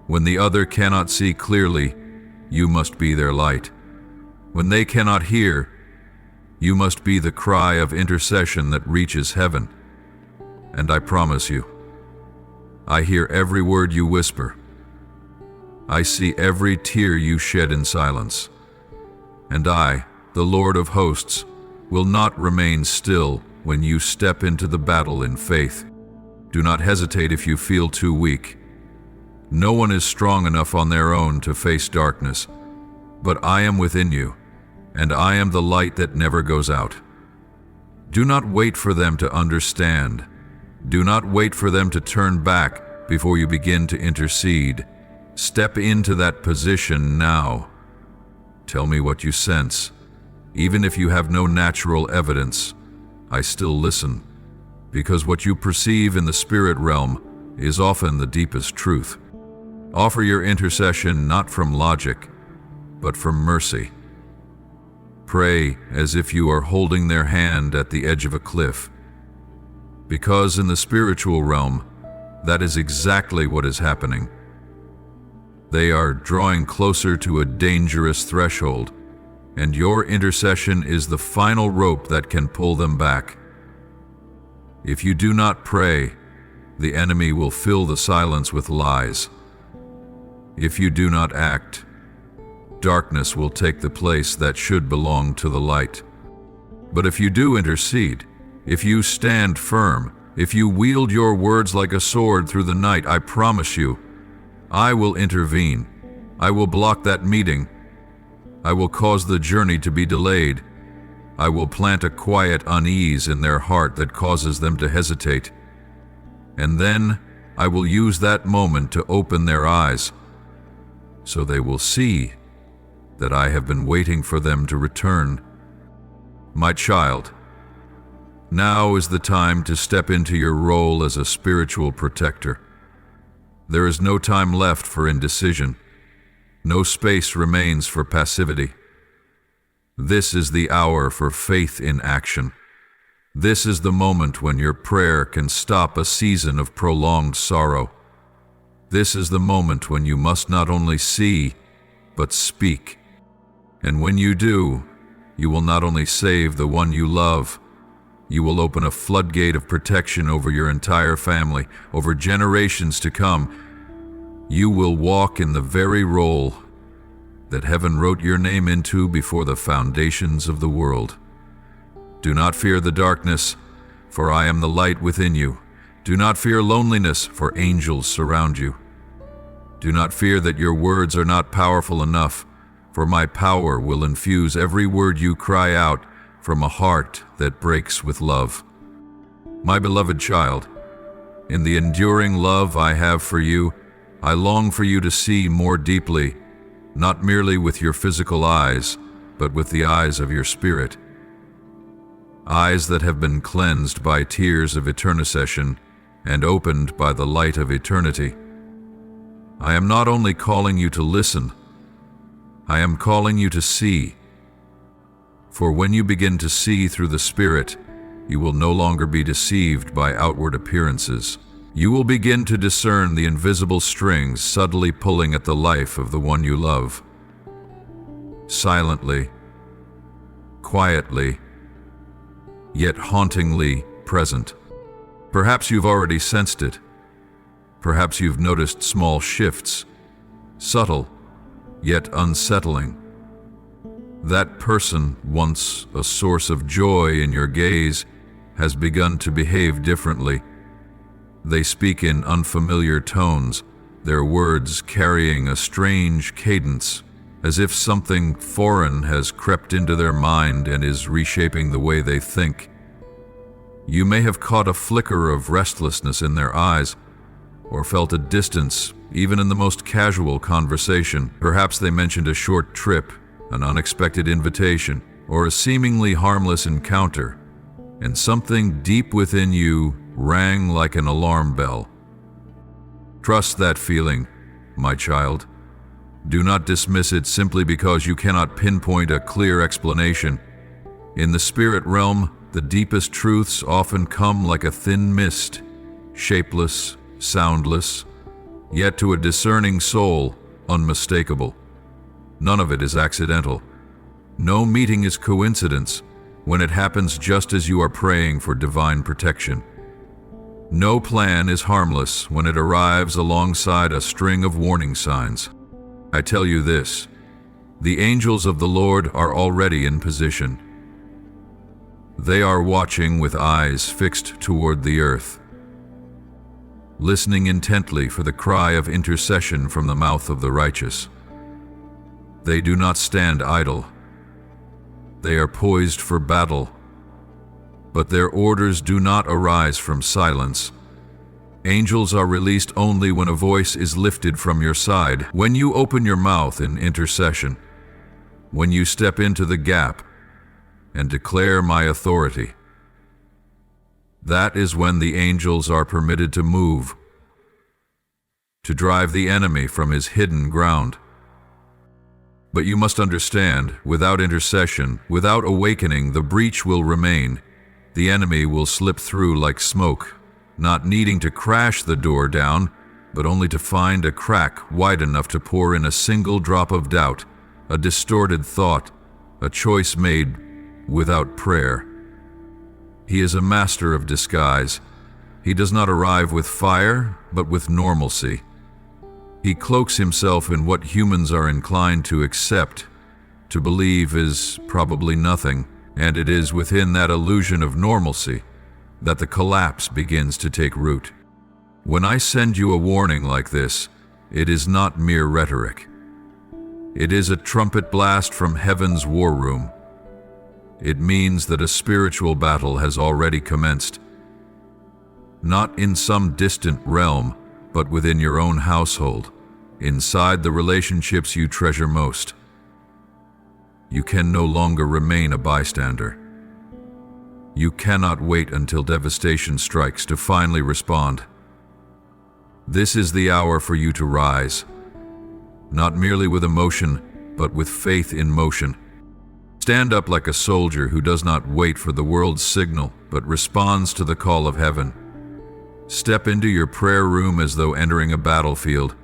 When the other cannot see clearly, you must be their light. When they cannot hear, you must be the cry of intercession that reaches heaven. And I promise you, I hear every word you whisper. I see every tear you shed in silence. And I, the Lord of hosts, will not remain still when you step into the battle in faith. Do not hesitate if you feel too weak. No one is strong enough on their own to face darkness, but I am within you, and I am the light that never goes out. Do not wait for them to understand. Do not wait for them to turn back before you begin to intercede. Step into that position now. Tell me what you sense. Even if you have no natural evidence, I still listen, because what you perceive in the spirit realm is often the deepest truth. Offer your intercession not from logic, but from mercy. Pray as if you are holding their hand at the edge of a cliff, because in the spiritual realm, that is exactly what is happening. They are drawing closer to a dangerous threshold, and your intercession is the final rope that can pull them back. If you do not pray, the enemy will fill the silence with lies. If you do not act, darkness will take the place that should belong to the light. But if you do intercede, if you stand firm, if you wield your words like a sword through the night, I promise you, I will intervene. I will block that meeting. I will cause the journey to be delayed. I will plant a quiet unease in their heart that causes them to hesitate. And then I will use that moment to open their eyes, so they will see that I have been waiting for them to return. My child, now is the time to step into your role as a spiritual protector. There is no time left for indecision. No space remains for passivity. This is the hour for faith in action. This is the moment when your prayer can stop a season of prolonged sorrow. This is the moment when you must not only see, but speak. And when you do, you will not only save the one you love, you will open a floodgate of protection over your entire family, over generations to come. You will walk in the very role that heaven wrote your name into before the foundations of the world. Do not fear the darkness, for I am the light within you. Do not fear loneliness, for angels surround you. Do not fear that your words are not powerful enough, for my power will infuse every word you cry out from a heart that breaks with love. My beloved child, in the enduring love I have for you, I long for you to see more deeply, not merely with your physical eyes, but with the eyes of your spirit. Eyes that have been cleansed by tears of intercession and opened by the light of eternity. I am not only calling you to listen, I am calling you to see. For when you begin to see through the Spirit, you will no longer be deceived by outward appearances. You will begin to discern the invisible strings subtly pulling at the life of the one you love. Silently, quietly, yet hauntingly present. Perhaps you've already sensed it. Perhaps you've noticed small shifts, subtle, yet unsettling. That person, once a source of joy in your gaze, has begun to behave differently. They speak in unfamiliar tones, their words carrying a strange cadence, as if something foreign has crept into their mind and is reshaping the way they think. You may have caught a flicker of restlessness in their eyes, or felt a distance, even in the most casual conversation. Perhaps they mentioned a short trip, an unexpected invitation, or a seemingly harmless encounter, and something deep within you rang like an alarm bell. Trust that feeling, my child. Do not dismiss it simply because you cannot pinpoint a clear explanation. In the spirit realm, the deepest truths often come like a thin mist, shapeless, soundless, yet to a discerning soul, unmistakable. None of it is accidental. No meeting is coincidence when it happens just as you are praying for divine protection. No plan is harmless when it arrives alongside a string of warning signs. I tell you this, the angels of the Lord are already in position. They are watching with eyes fixed toward the earth, listening intently for the cry of intercession from the mouth of the righteous. They do not stand idle. They are poised for battle, but their orders do not arise from silence. Angels are released only when a voice is lifted from your side, when you open your mouth in intercession, when you step into the gap and declare my authority. That is when the angels are permitted to move, to drive the enemy from his hidden ground. But you must understand, without intercession, without awakening, the breach will remain. The enemy will slip through like smoke, not needing to crash the door down, but only to find a crack wide enough to pour in a single drop of doubt, a distorted thought, a choice made without prayer. He is a master of disguise. He does not arrive with fire, but with normalcy. He cloaks himself in what humans are inclined to accept, to believe is probably nothing, and it is within that illusion of normalcy that the collapse begins to take root. When I send you a warning like this, it is not mere rhetoric. It is a trumpet blast from heaven's war room. It means that a spiritual battle has already commenced, not in some distant realm, but within your own household, inside the relationships you treasure most. You can no longer remain a bystander. You cannot wait until devastation strikes to finally respond. This is the hour for you to rise, not merely with emotion, but with faith in motion. Stand up like a soldier who does not wait for the world's signal, but responds to the call of heaven. Step into your prayer room as though entering a battlefield,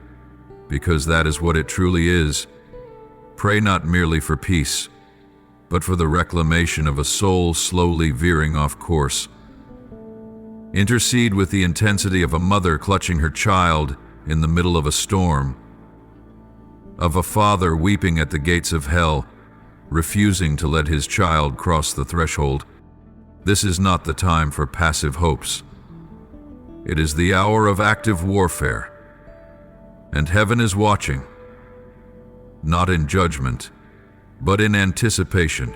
because that is what it truly is. Pray not merely for peace, but for the reclamation of a soul slowly veering off course. Intercede with the intensity of a mother clutching her child in the middle of a storm, of a father weeping at the gates of hell, refusing to let his child cross the threshold. This is not the time for passive hopes. It is the hour of active warfare, and heaven is watching, not in judgment, but in anticipation,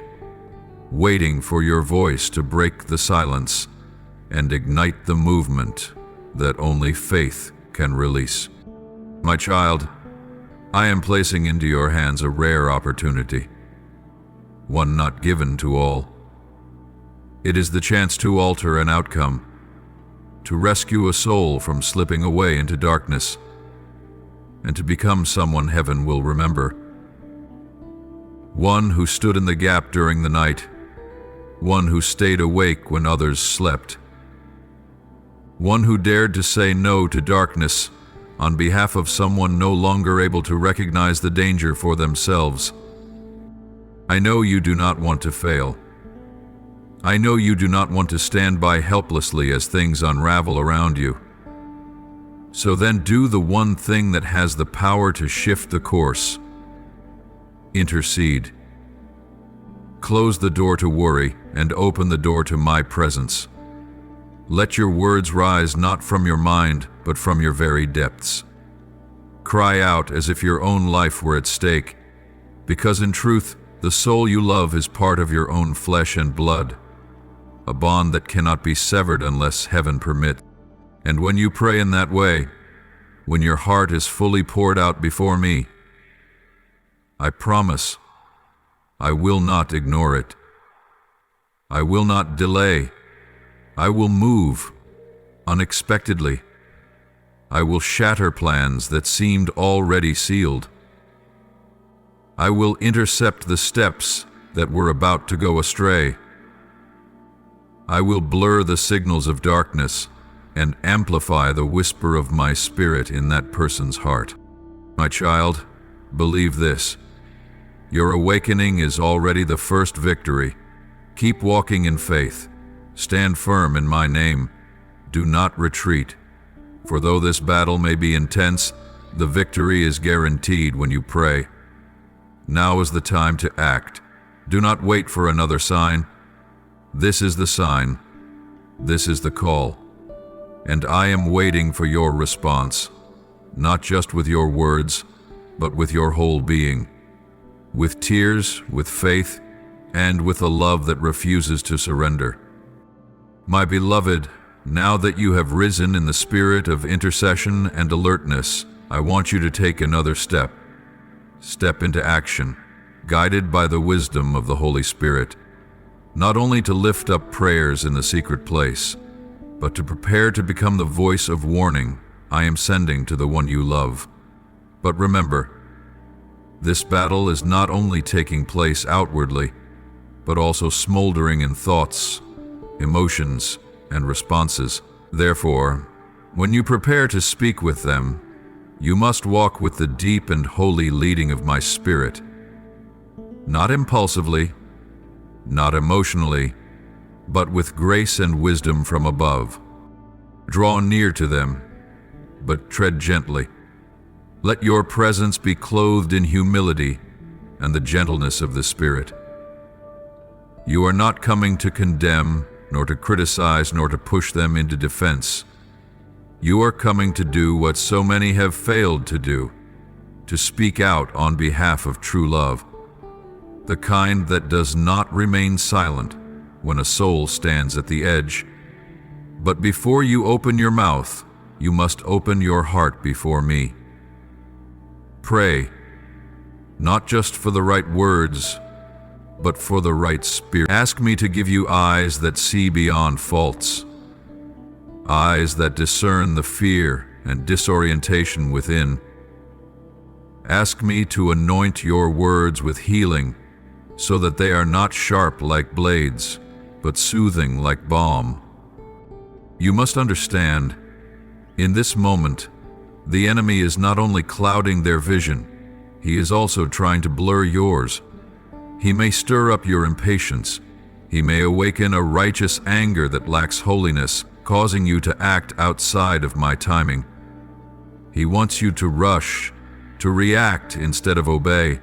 waiting for your voice to break the silence and ignite the movement that only faith can release. My child, I am placing into your hands a rare opportunity, one not given to all. It is the chance to alter an outcome, to rescue a soul from slipping away into darkness, and to become someone heaven will remember. One who stood in the gap during the night, one who stayed awake when others slept, one who dared to say no to darkness on behalf of someone no longer able to recognize the danger for themselves. I know you do not want to fail. I know you do not want to stand by helplessly as things unravel around you. So then do the one thing that has the power to shift the course. Intercede. Close the door to worry and open the door to my presence. Let your words rise not from your mind, but from your very depths. Cry out as if your own life were at stake, because in truth, the soul you love is part of your own flesh and blood. a bond that cannot be severed unless heaven permit. And when you pray in that way, when your heart is fully poured out before me, I promise I will not ignore it. I will not delay. I will move unexpectedly. I will shatter plans that seemed already sealed. I will intercept the steps that were about to go astray. I will blur the signals of darkness and amplify the whisper of my spirit in that person's heart. My child, believe this. Your awakening is already the first victory. Keep walking in faith. Stand firm in my name. Do not retreat. For though this battle may be intense, the victory is guaranteed when you pray. Now is the time to act. Do not wait for another sign. This is the sign. This is the call. And I am waiting for your response, not just with your words, but with your whole being. With tears, with faith, and with a love that refuses to surrender. My beloved, now that you have risen in the spirit of intercession and alertness, I want you to take another step. Step into action, guided by the wisdom of the Holy Spirit, not only to lift up prayers in the secret place, but to prepare to become the voice of warning I am sending to the one you love. But remember, this battle is not only taking place outwardly, but also smoldering in thoughts, emotions, and responses. Therefore, when you prepare to speak with them, you must walk with the deep and holy leading of my Spirit. Not impulsively, not emotionally, but with grace and wisdom from above. Draw near to them, but tread gently. Let your presence be clothed in humility and the gentleness of the Spirit. You are not coming to condemn, nor to criticize, nor to push them into defense. You are coming to do what so many have failed to do, to speak out on behalf of true love, the kind that does not remain silent when a soul stands at the edge. But before you open your mouth, you must open your heart before me. Pray, not just for the right words, but for the right spirit. Ask me to give you eyes that see beyond faults, eyes that discern the fear and disorientation within. Ask me to anoint your words with healing, so that they are not sharp like blades, but soothing like balm. You must understand, in this moment, the enemy is not only clouding their vision, he is also trying to blur yours. He may stir up your impatience. He may awaken a righteous anger that lacks holiness, causing you to act outside of my timing. He wants you to rush, to react instead of obey.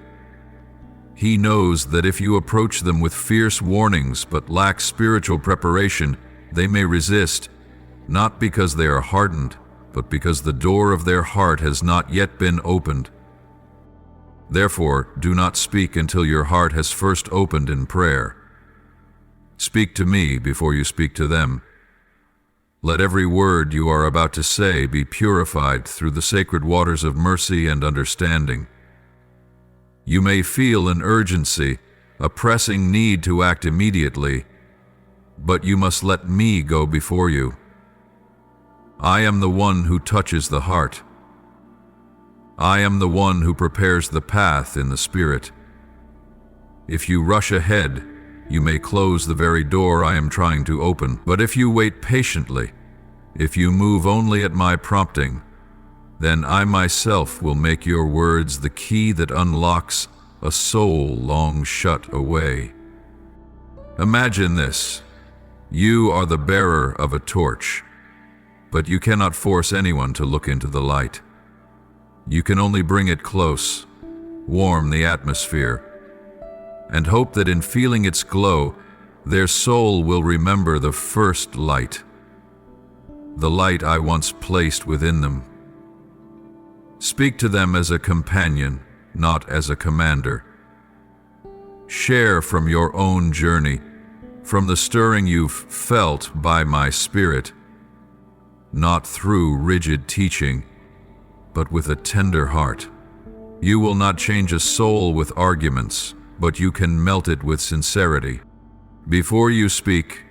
He knows that if you approach them with fierce warnings but lack spiritual preparation, they may resist, not because they are hardened, but because the door of their heart has not yet been opened. Therefore, do not speak until your heart has first opened in prayer. Speak to me before you speak to them. Let every word you are about to say be purified through the sacred waters of mercy and understanding. You may feel an urgency, a pressing need to act immediately, but you must let me go before you. I am the one who touches the heart. I am the one who prepares the path in the Spirit. If you rush ahead, you may close the very door I am trying to open. But if you wait patiently, if you move only at my prompting, then I myself will make your words the key that unlocks a soul long shut away. Imagine this. You are the bearer of a torch, but you cannot force anyone to look into the light. You can only bring it close, warm the atmosphere, and hope that in feeling its glow, their soul will remember the first light, the light I once placed within them. Speak to them as a companion, not as a commander. Share from your own journey, from the stirring you've felt by my Spirit, not through rigid teaching, but with a tender heart. You will not change a soul with arguments, but you can melt it with sincerity. Before you speak,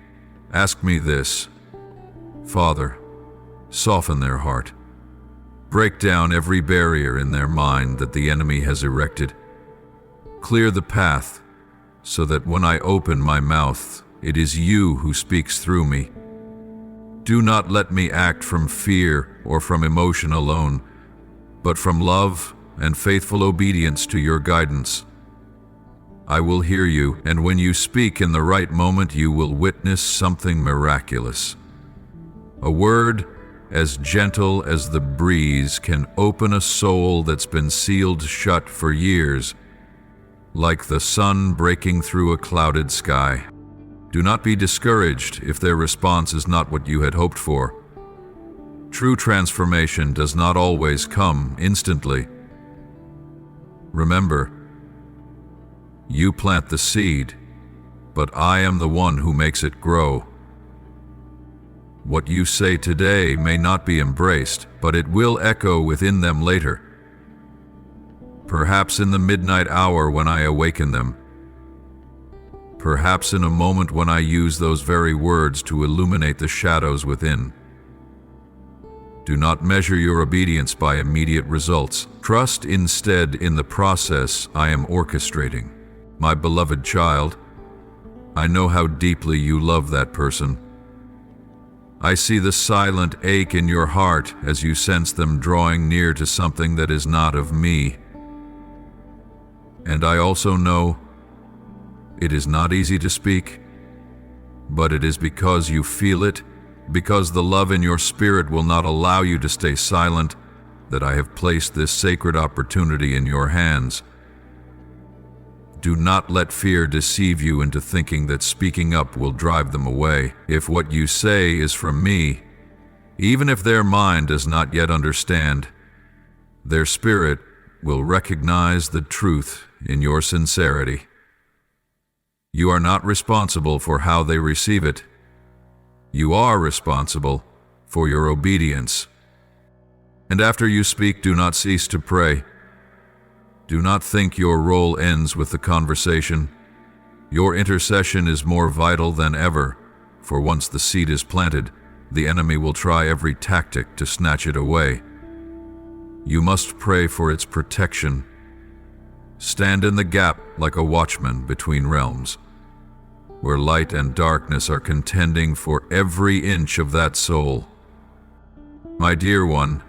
ask me this: Father, soften their heart. Break down every barrier in their mind that the enemy has erected. Clear the path so that when I open my mouth, it is you who speaks through me. Do not let me act from fear or from emotion alone, but from love and faithful obedience to your guidance. I will hear you, and when you speak in the right moment, you will witness something miraculous. A word as gentle as the breeze can open a soul that's been sealed shut for years, like the sun breaking through a clouded sky. Do not be discouraged if their response is not what you had hoped for. True transformation does not always come instantly. Remember, you plant the seed, but I am the one who makes it grow. What you say today may not be embraced, but it will echo within them later. Perhaps in the midnight hour when I awaken them. Perhaps in a moment when I use those very words to illuminate the shadows within. Do not measure your obedience by immediate results. Trust instead in the process I am orchestrating. My beloved child, I know how deeply you love that person. I see the silent ache in your heart as you sense them drawing near to something that is not of me. And I also know it is not easy to speak, but it is because you feel it, because the love in your spirit will not allow you to stay silent, that I have placed this sacred opportunity in your hands. Do not let fear deceive you into thinking that speaking up will drive them away. If what you say is from me, even if their mind does not yet understand, their spirit will recognize the truth in your sincerity. You are not responsible for how they receive it. You are responsible for your obedience. And after you speak, do not cease to pray. Do not think your role ends with the conversation. Your intercession is more vital than ever, for once the seed is planted, the enemy will try every tactic to snatch it away. You must pray for its protection. Stand in the gap like a watchman between realms, where light and darkness are contending for every inch of that soul. My dear one,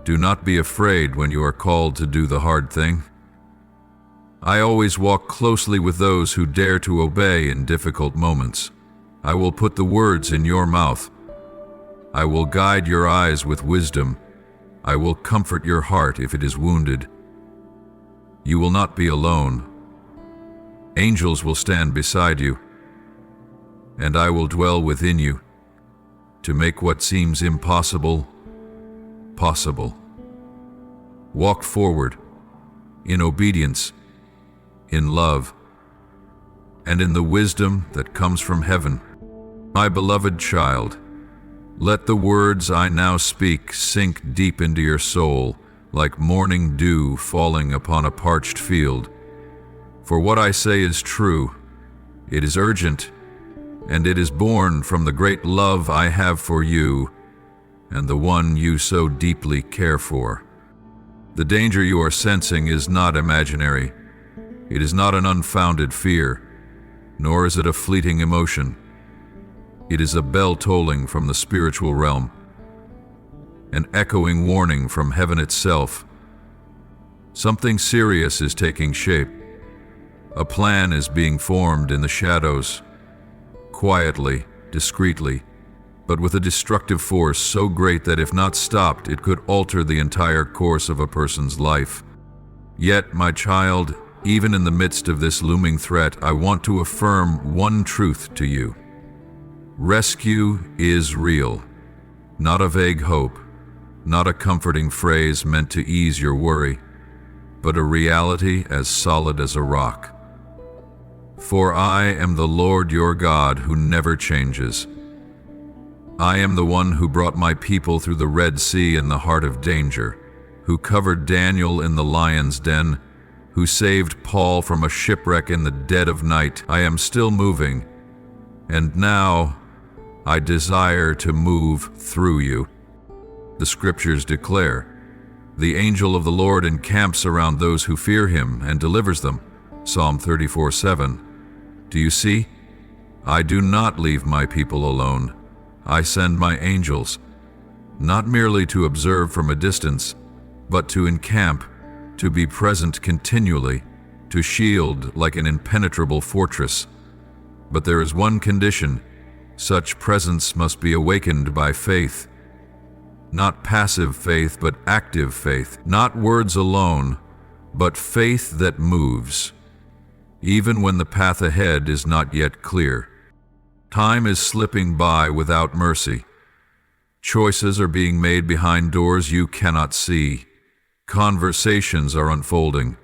do not be afraid when you are called to do the hard thing. I always walk closely with those who dare to obey in difficult moments. I will put the words in your mouth. I will guide your eyes with wisdom. I will comfort your heart if it is wounded. You will not be alone. Angels will stand beside you, and I will dwell within you to make what seems impossible possible. Walk forward in obedience, in love, and in the wisdom that comes from heaven. My beloved child, let the words I now speak sink deep into your soul like morning dew falling upon a parched field. For what I say is true, it is urgent, and it is born from the great love I have for you and the one you so deeply care for. The danger you are sensing is not imaginary. It is not an unfounded fear, nor is it a fleeting emotion. It is a bell tolling from the spiritual realm, an echoing warning from heaven itself. Something serious is taking shape. A plan is being formed in the shadows, quietly, discreetly, but with a destructive force so great that if not stopped, it could alter the entire course of a person's life. Yet, my child, even in the midst of this looming threat, I want to affirm one truth to you. Rescue is real, not a vague hope, not a comforting phrase meant to ease your worry, but a reality as solid as a rock. For I am the Lord your God who never changes. I am the one who brought my people through the Red Sea in the heart of danger, who covered Daniel in the lion's den, who saved Paul from a shipwreck in the dead of night. I am still moving, and now I desire to move through you. The scriptures declare, the angel of the Lord encamps around those who fear him and delivers them. Psalm 34:7. Do you see? I do not leave my people alone. I send my angels, not merely to observe from a distance, but to encamp, to be present continually, to shield like an impenetrable fortress. But there is one condition: such presence must be awakened by faith. Not passive faith, but active faith. Not words alone, but faith that moves, even when the path ahead is not yet clear. Time is slipping by without mercy. Choices are being made behind doors you cannot see. Conversations are unfolding.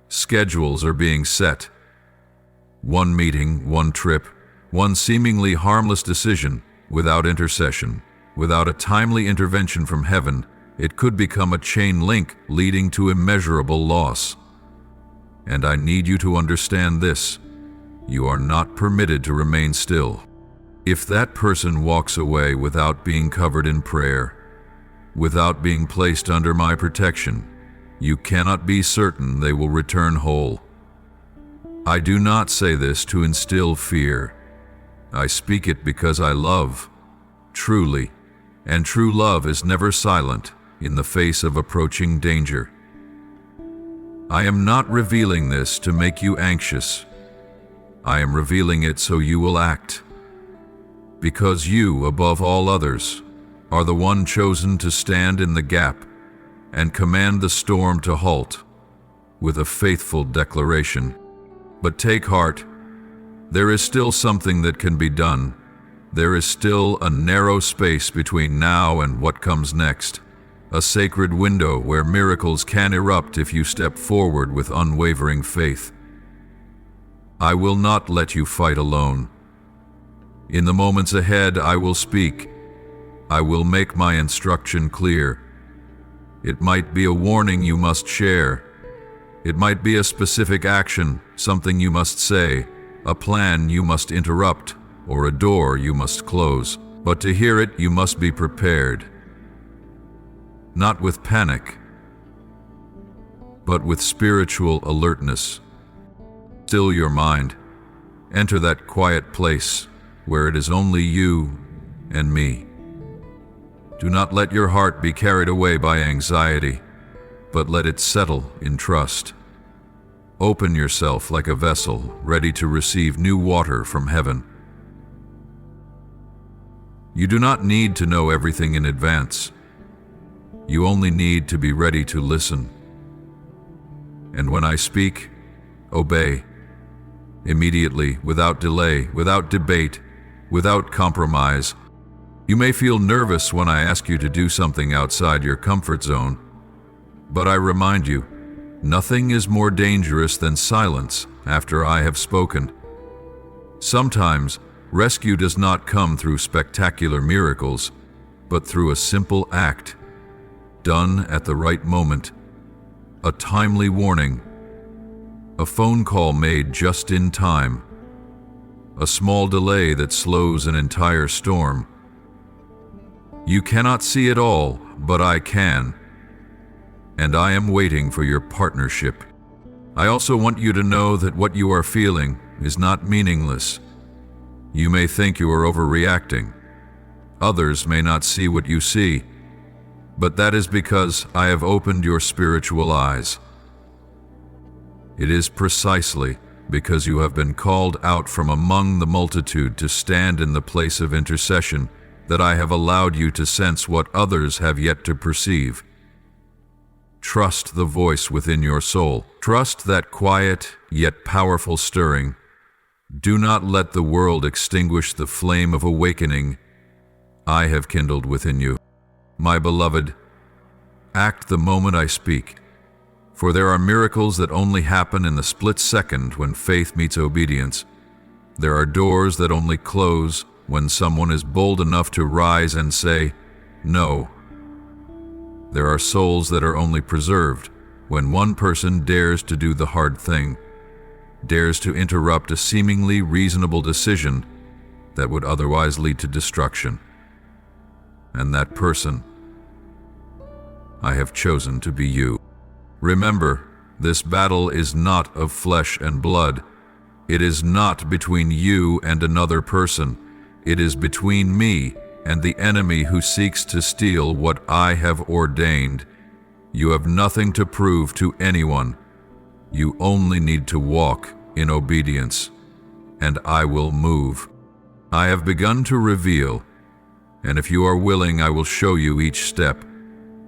Schedules are being set. One meeting, one trip, one seemingly harmless decision, without intercession, without a timely intervention from heaven, it could become a chain link leading to immeasurable loss. And I need you to understand this: you are not permitted to remain still. If that person walks away without being covered in prayer, without being placed under my protection, you cannot be certain they will return whole. I do not say this to instill fear. I speak it because I love, truly, and true love is never silent in the face of approaching danger. I am not revealing this to make you anxious. I am revealing it so you will act. Because you, above all others, are the one chosen to stand in the gap and command the storm to halt with a faithful declaration. But take heart, there is still something that can be done. There is still a narrow space between now and what comes next, a sacred window where miracles can erupt if you step forward with unwavering faith. I will not let you fight alone. In the moments ahead, I will speak. I will make my instruction clear. It might be a warning you must share. It might be a specific action, something you must say, a plan you must interrupt, or a door you must close. But to hear it, you must be prepared. Not with panic, but with spiritual alertness. Still your mind. Enter that quiet place where it is only you and me. Do not let your heart be carried away by anxiety, but let it settle in trust. Open yourself like a vessel ready to receive new water from heaven. You do not need to know everything in advance. You only need to be ready to listen. And when I speak, obey. Immediately, without delay, without debate, without compromise. You may feel nervous when I ask you to do something outside your comfort zone, but I remind you, nothing is more dangerous than silence after I have spoken. Sometimes, rescue does not come through spectacular miracles, but through a simple act, done at the right moment, a timely warning, a phone call made just in time, a small delay that slows an entire storm. You cannot see it all, but I can, and I am waiting for your partnership. I also want you to know that what you are feeling is not meaningless. You may think you are overreacting. Others may not see what you see, but that is because I have opened your spiritual eyes. It is precisely because you have been called out from among the multitude to stand in the place of intercession that I have allowed you to sense what others have yet to perceive. Trust the voice within your soul. Trust that quiet yet powerful stirring. Do not let the world extinguish the flame of awakening I have kindled within you. My beloved, act the moment I speak, For there are miracles that only happen in the split second when faith meets obedience. There are doors that only close when someone is bold enough to rise and say, "No." There are souls that are only preserved when one person dares to do the hard thing, dares to interrupt a seemingly reasonable decision that would otherwise lead to destruction. And that person, I have chosen to be you. Remember, this battle is not of flesh and blood. It is not between you and another person. It is between me and the enemy who seeks to steal what I have ordained. You have nothing to prove to anyone. You only need to walk in obedience, and I will move. I have begun to reveal, and if you are willing, I will show you each step,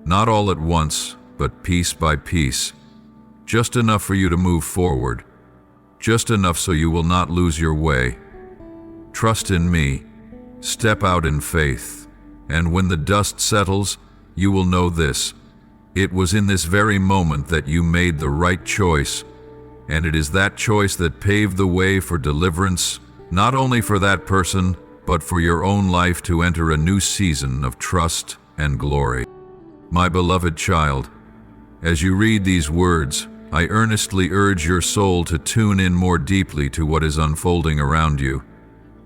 not all at once, but piece by piece, just enough for you to move forward, just enough so you will not lose your way. Trust in me, step out in faith, and when the dust settles, you will know this. It was in this very moment that you made the right choice, and it is that choice that paved the way for deliverance, not only for that person, but for your own life to enter a new season of trust and glory. My beloved child, as you read these words, I earnestly urge your soul to tune in more deeply to what is unfolding around you,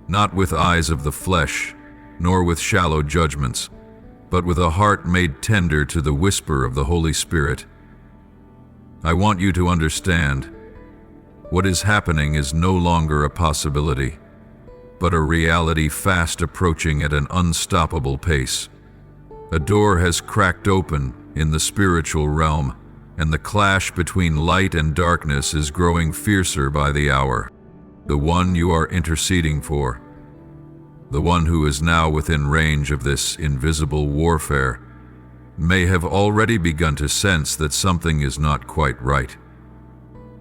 not with eyes of the flesh, nor with shallow judgments, but with a heart made tender to the whisper of the Holy Spirit. I want you to understand, what is happening is no longer a possibility, but a reality fast approaching at an unstoppable pace. A door has cracked open in the spiritual realm, and the clash between light and darkness is growing fiercer by the hour. The one you are interceding for, the one who is now within range of this invisible warfare, may have already begun to sense that something is not quite right.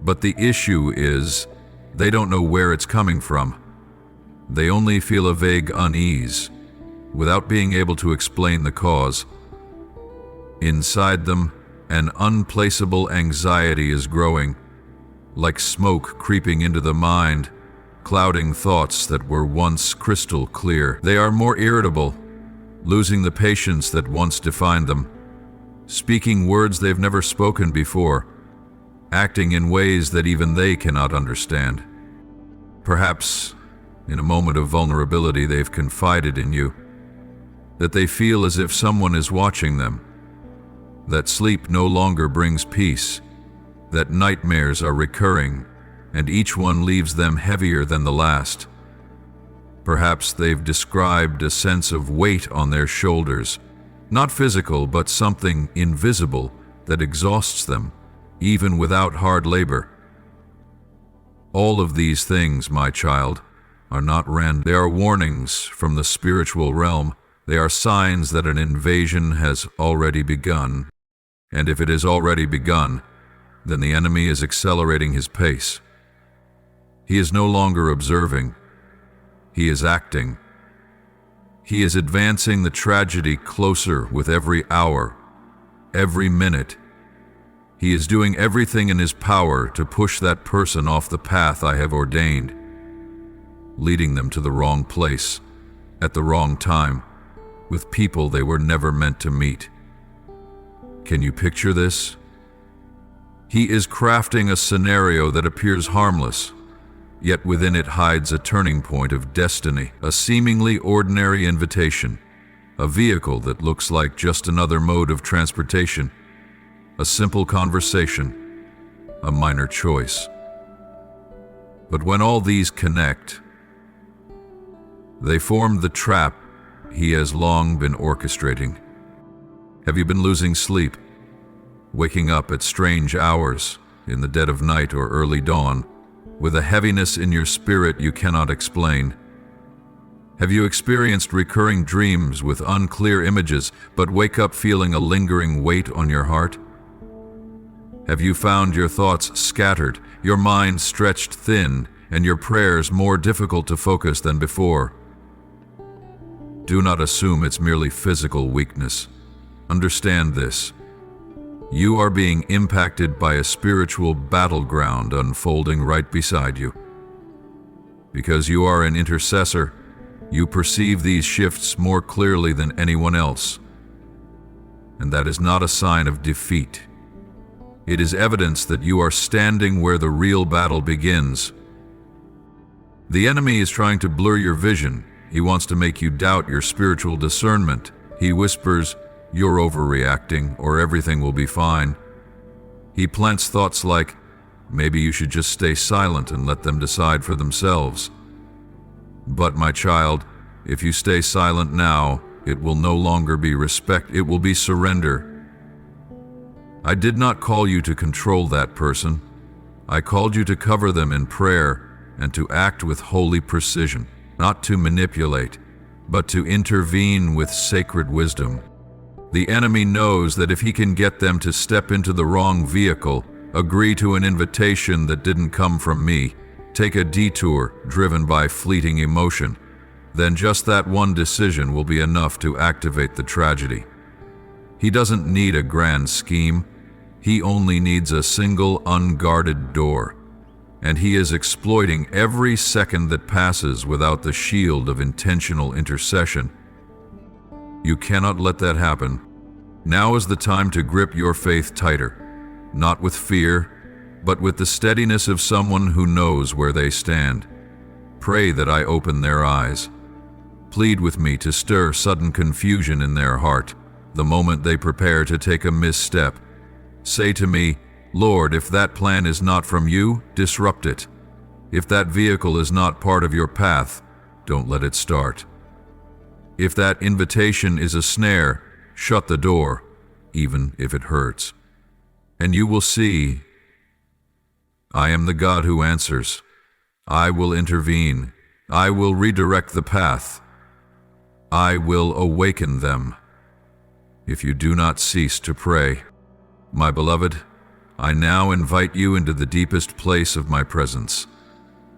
But the issue is, they don't know where it's coming from. They only feel a vague unease, without being able to explain the cause. Inside them, an unplaceable anxiety is growing, like smoke creeping into the mind, clouding thoughts that were once crystal clear. They are more irritable, losing the patience that once defined them, speaking words they've never spoken before, acting in ways that even they cannot understand. Perhaps, in a moment of vulnerability, they've confided in you, that they feel as if someone is watching them, that sleep no longer brings peace, that nightmares are recurring, and each one leaves them heavier than the last. Perhaps they've described a sense of weight on their shoulders, not physical, but something invisible that exhausts them, even without hard labor. All of these things, my child, are not random. They are warnings from the spiritual realm. They are signs that an invasion has already begun. And if it has already begun, then the enemy is accelerating his pace. He is no longer observing. He is acting. He is advancing the tragedy closer with every hour, every minute. He is doing everything in his power to push that person off the path I have ordained, leading them to the wrong place, at the wrong time, with people they were never meant to meet. Can you picture this? He is crafting a scenario that appears harmless, yet within it hides a turning point of destiny, a seemingly ordinary invitation, a vehicle that looks like just another mode of transportation, a simple conversation, a minor choice. But when all these connect, they form the trap he has long been orchestrating. Have you been losing sleep, waking up at strange hours in the dead of night or early dawn, with a heaviness in your spirit you cannot explain? Have you experienced recurring dreams with unclear images, but wake up feeling a lingering weight on your heart? Have you found your thoughts scattered, your mind stretched thin, and your prayers more difficult to focus than before? Do not assume it's merely physical weakness. Understand this. You are being impacted by a spiritual battleground unfolding right beside you. Because you are an intercessor, you perceive these shifts more clearly than anyone else. And that is not a sign of defeat. It is evidence that you are standing where the real battle begins. The enemy is trying to blur your vision. He wants to make you doubt your spiritual discernment. He whispers, "You're overreacting," or "Everything will be fine." He plants thoughts like, "Maybe you should just stay silent and let them decide for themselves." But my child, if you stay silent now, it will no longer be respect, it will be surrender. I did not call you to control that person. I called you to cover them in prayer and to act with holy precision, not to manipulate, but to intervene with sacred wisdom. The enemy knows that if he can get them to step into the wrong vehicle, agree to an invitation that didn't come from me, take a detour driven by fleeting emotion, then just that one decision will be enough to activate the tragedy. He doesn't need a grand scheme. He only needs a single unguarded door. And he is exploiting every second that passes without the shield of intentional intercession. You cannot let that happen. Now is the time to grip your faith tighter, not with fear, but with the steadiness of someone who knows where they stand. Pray that I open their eyes. Plead with me to stir sudden confusion in their heart the moment they prepare to take a misstep. Say to me, "Lord, if that plan is not from you, disrupt it. If that vehicle is not part of your path, don't let it start. If that invitation is a snare, shut the door, even if it hurts." And you will see, I am the God who answers. I will intervene. I will redirect the path. I will awaken them. If you do not cease to pray, my beloved, I now invite you into the deepest place of my presence,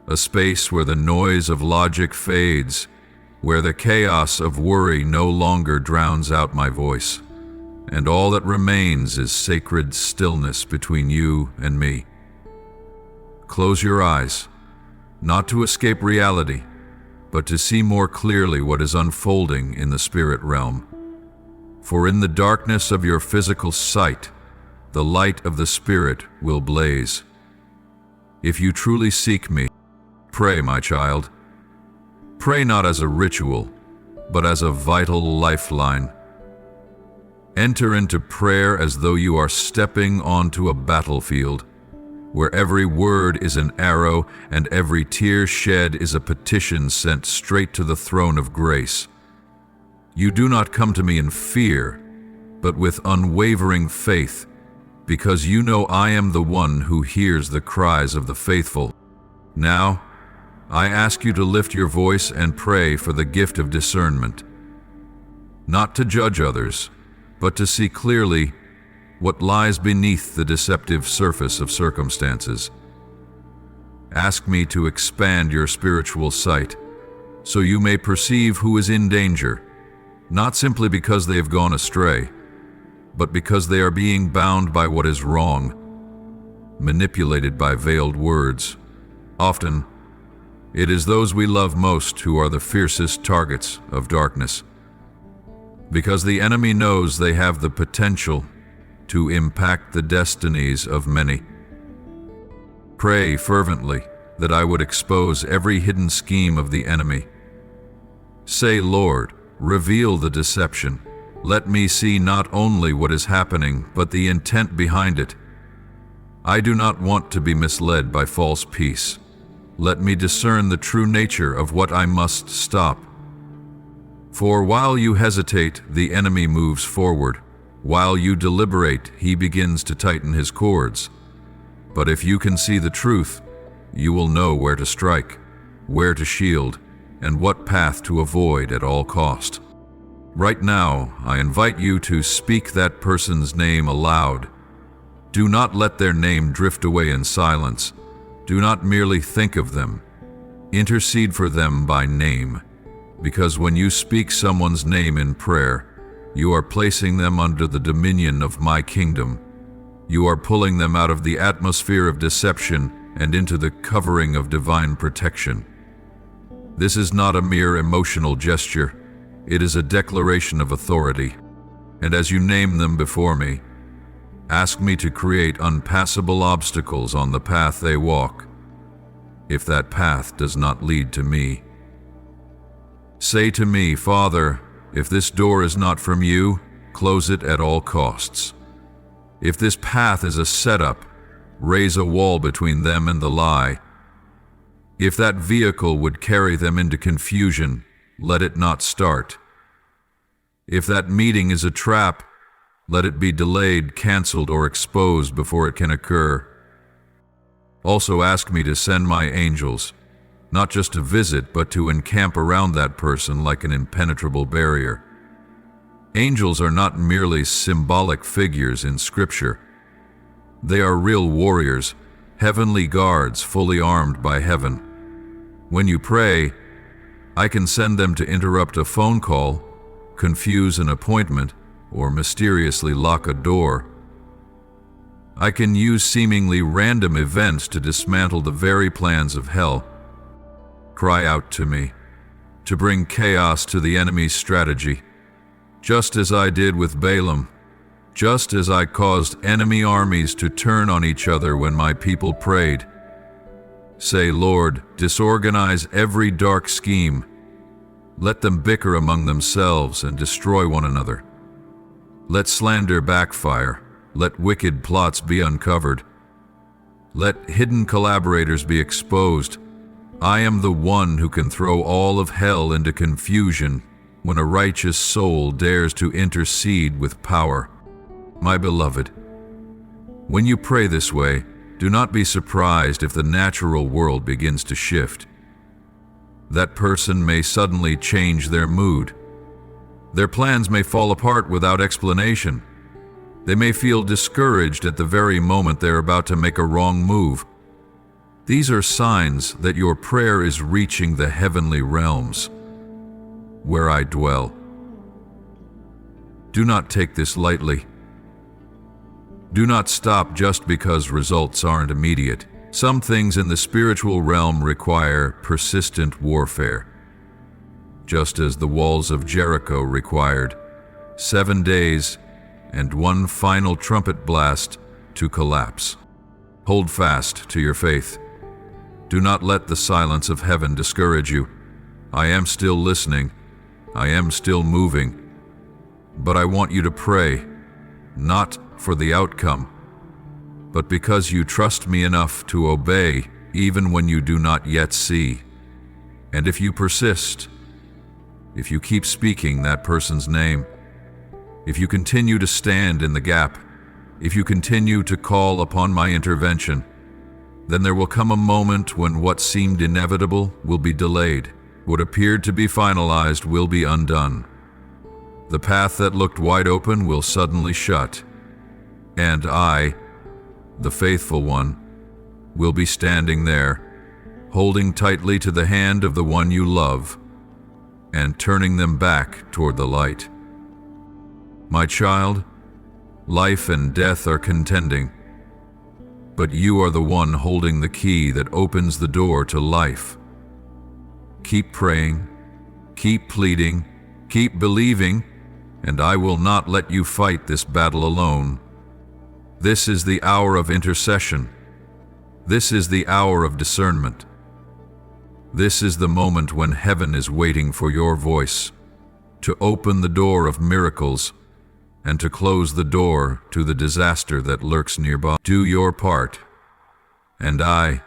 a space where the noise of logic fades, where the chaos of worry no longer drowns out my voice, and all that remains is sacred stillness between you and me. Close your eyes, not to escape reality, but to see more clearly what is unfolding in the spirit realm. For in the darkness of your physical sight, the light of the Spirit will blaze. If you truly seek me, pray, my child. Pray not as a ritual, but as a vital lifeline. Enter into prayer as though you are stepping onto a battlefield, where every word is an arrow and every tear shed is a petition sent straight to the throne of grace. You do not come to me in fear, but with unwavering faith, because you know I am the one who hears the cries of the faithful. Now, I ask you to lift your voice and pray for the gift of discernment, not to judge others, but to see clearly what lies beneath the deceptive surface of circumstances. Ask me to expand your spiritual sight, so you may perceive who is in danger, not simply because they have gone astray, but because they are being bound by what is wrong, manipulated by veiled words. Often, it is those we love most who are the fiercest targets of darkness, because the enemy knows they have the potential to impact the destinies of many. Pray fervently that I would expose every hidden scheme of the enemy. Say, "Lord, reveal the deception. Let me see not only what is happening, but the intent behind it. I do not want to be misled by false peace. Let me discern the true nature of what I must stop. For while you hesitate, the enemy moves forward. While you deliberate, he begins to tighten his cords. But if you can see the truth, you will know where to strike, where to shield, and what path to avoid at all cost. Right now, I invite you to speak that person's name aloud. Do not let their name drift away in silence. Do not merely think of them. Intercede for them by name, because when you speak someone's name in prayer, you are placing them under the dominion of my kingdom, You are pulling them out of the atmosphere of deception and into the covering of divine protection. This is not a mere emotional gesture. It is a declaration of authority. And as you name them before me, ask me to create unpassable obstacles on the path they walk, if that path does not lead to me. Say to me, Father, if this door is not from you, close it at all costs. If this path is a setup, raise a wall between them and the lie. If that vehicle would carry them into confusion, let it not start. If that meeting is a trap, let it be delayed, canceled, or exposed before it can occur. Also ask me to send my angels, not just to visit, but to encamp around that person like an impenetrable barrier. Angels are not merely symbolic figures in Scripture. They are real warriors, heavenly guards fully armed by heaven. When you pray, I can send them to interrupt a phone call, confuse an appointment, or mysteriously lock a door. I can use seemingly random events to dismantle the very plans of hell. Cry out to me, to bring chaos to the enemy's strategy, just as I did with Balaam, just as I caused enemy armies to turn on each other when my people prayed. Say, Lord, disorganize every dark scheme. Let them bicker among themselves and destroy one another. Let slander backfire. Let wicked plots be uncovered. Let hidden collaborators be exposed. I am the one who can throw all of hell into confusion when a righteous soul dares to intercede with power. My beloved, when you pray this way, do not be surprised if the natural world begins to shift. That person may suddenly change their mood. Their plans may fall apart without explanation. They may feel discouraged at the very moment they're about to make a wrong move. These are signs that your prayer is reaching the heavenly realms, where I dwell. Do not take this lightly. Do not stop just because results aren't immediate. Some things in the spiritual realm require persistent warfare, just as the walls of Jericho required 7 days and one final trumpet blast to collapse. Hold fast to your faith. Do not let the silence of heaven discourage you. I am still listening. I am still moving. But I want you to pray, not for the outcome, but because you trust me enough to obey even when you do not yet see. And if you persist, if you keep speaking that person's name, if you continue to stand in the gap, if you continue to call upon my intervention, then there will come a moment when what seemed inevitable will be delayed. What appeared to be finalized will be undone. The path that looked wide open will suddenly shut, and I, the faithful one, will be standing there, holding tightly to the hand of the one you love, and turning them back toward the light. My child, life and death are contending, but you are the one holding the key that opens the door to life. Keep praying, keep pleading, keep believing, and I will not let you fight this battle alone. This is the hour of intercession. This is the hour of discernment. This is the moment when heaven is waiting for your voice, to open the door of miracles and to close the door to the disaster that lurks nearby. Do your part, and I,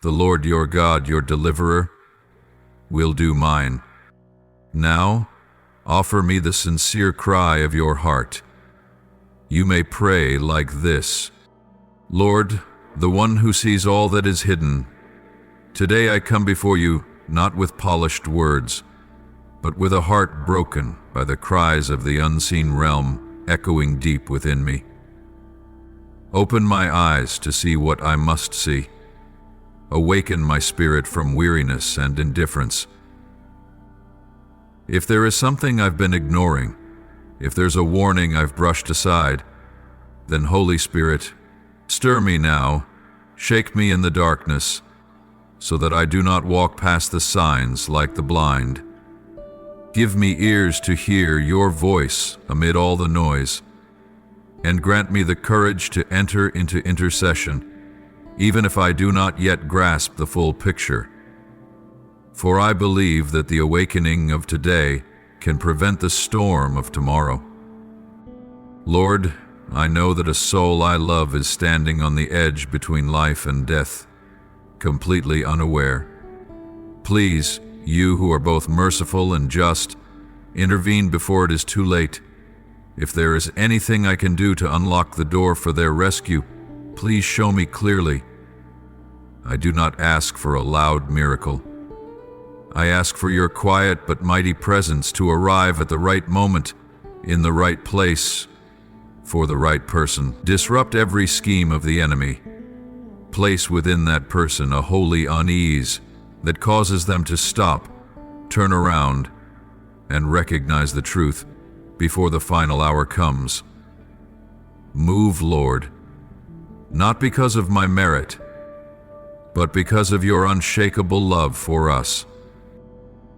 the Lord your God, your deliverer, will do mine. Now, offer me the sincere cry of your heart. You may pray like this: Lord, the one who sees all that is hidden, today I come before you not with polished words, but with a heart broken by the cries of the unseen realm echoing deep within me. Open my eyes to see what I must see. Awaken my spirit from weariness and indifference. If there is something I've been ignoring, if there's a warning I've brushed aside, Then, Holy Spirit, stir me now, shake me in the darkness, so that I do not walk past the signs like the blind. Give me ears to hear your voice amid all the noise, and grant me the courage to enter into intercession, even if I do not yet grasp the full picture. For I believe that the awakening of today can prevent the storm of tomorrow. Lord, I know that a soul I love is standing on the edge between life and death, completely unaware. Please, you who are both merciful and just, intervene before it is too late. If there is anything I can do to unlock the door for their rescue, please show me clearly. I do not ask for a loud miracle. I ask for your quiet but mighty presence to arrive at the right moment, in the right place, for the right person. Disrupt every scheme of the enemy. Place within that person a holy unease that causes them to stop, turn around, and recognize the truth before the final hour comes. Move, Lord, not because of my merit, but because of your unshakable love for us.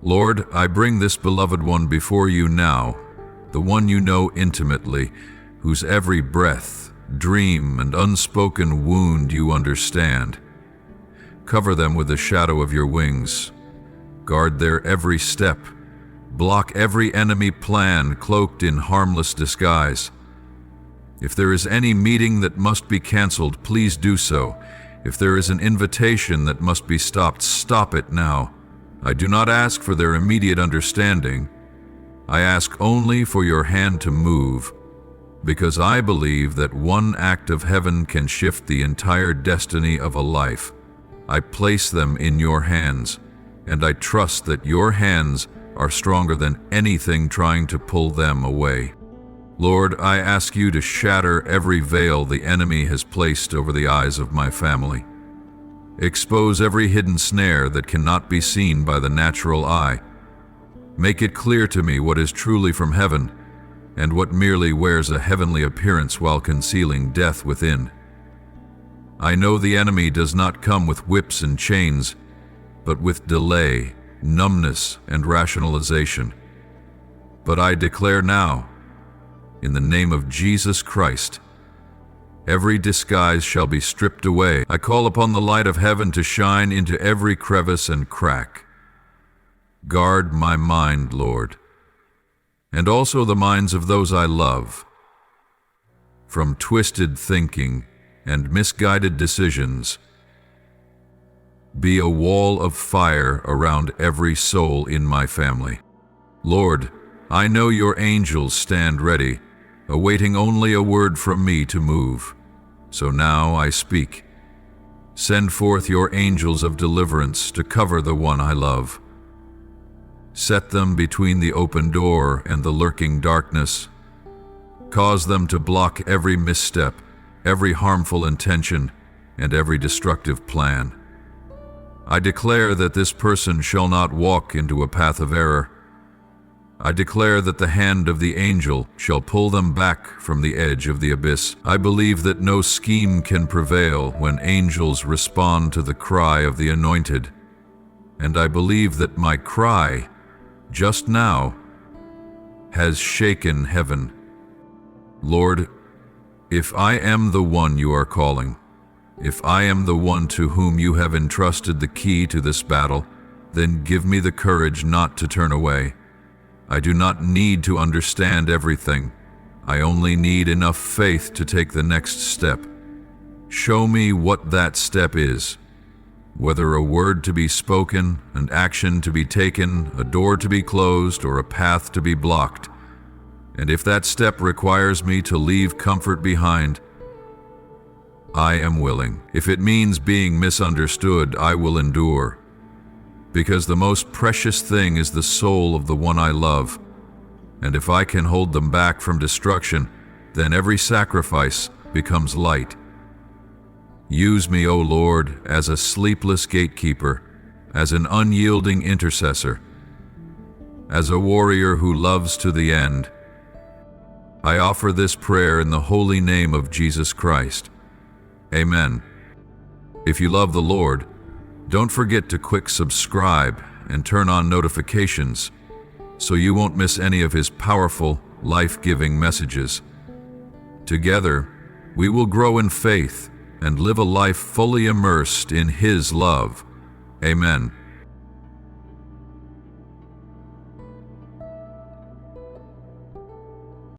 Lord, I bring this beloved one before you now, the one you know intimately, whose every breath, dream, and unspoken wound you understand. Cover them with the shadow of your wings. Guard their every step. Block every enemy plan cloaked in harmless disguise. If there is any meeting that must be canceled, please do so. If there is an invitation that must be stopped, stop it now. I do not ask for their immediate understanding. I ask only for your hand to move, because I believe that one act of heaven can shift the entire destiny of a life. I place them in your hands, and I trust that your hands are stronger than anything trying to pull them away. Lord, I ask you to shatter every veil the enemy has placed over the eyes of my family. Expose every hidden snare that cannot be seen by the natural eye. Make it clear to me what is truly from heaven, and what merely wears a heavenly appearance while concealing death within. I know the enemy does not come with whips and chains, but with delay, numbness, and rationalization. But I declare now, in the name of Jesus Christ, every disguise shall be stripped away. I call upon the light of heaven to shine into every crevice and crack. Guard my mind, Lord, and also the minds of those I love, from twisted thinking and misguided decisions. Be a wall of fire around every soul in my family. Lord, I know your angels stand ready, awaiting only a word from me to move. So now I speak. Send forth your angels of deliverance to cover the one I love. Set them between the open door and the lurking darkness. Cause them to block every misstep, every harmful intention, and every destructive plan. I declare that this person shall not walk into a path of error. I declare that the hand of the angel shall pull them back from the edge of the abyss. I believe that no scheme can prevail when angels respond to the cry of the anointed. And I believe that my cry, just now, has shaken heaven. Lord, if I am the one you are calling, if I am the one to whom you have entrusted the key to this battle, then give me the courage not to turn away. I do not need to understand everything. I only need enough faith to take the next step. Show me what that step is, whether a word to be spoken, an action to be taken, a door to be closed, or a path to be blocked. And if that step requires me to leave comfort behind, I am willing. If it means being misunderstood, I will endure. Because the most precious thing is the soul of the one I love. And if I can hold them back from destruction, then every sacrifice becomes light. Use me, O Lord, as a sleepless gatekeeper, as an unyielding intercessor, as a warrior who loves to the end. I offer this prayer in the holy name of Jesus Christ. Amen. If you love the Lord, don't forget to click subscribe and turn on notifications so you won't miss any of His powerful, life-giving messages. Together, we will grow in faith and live a life fully immersed in His love. Amen.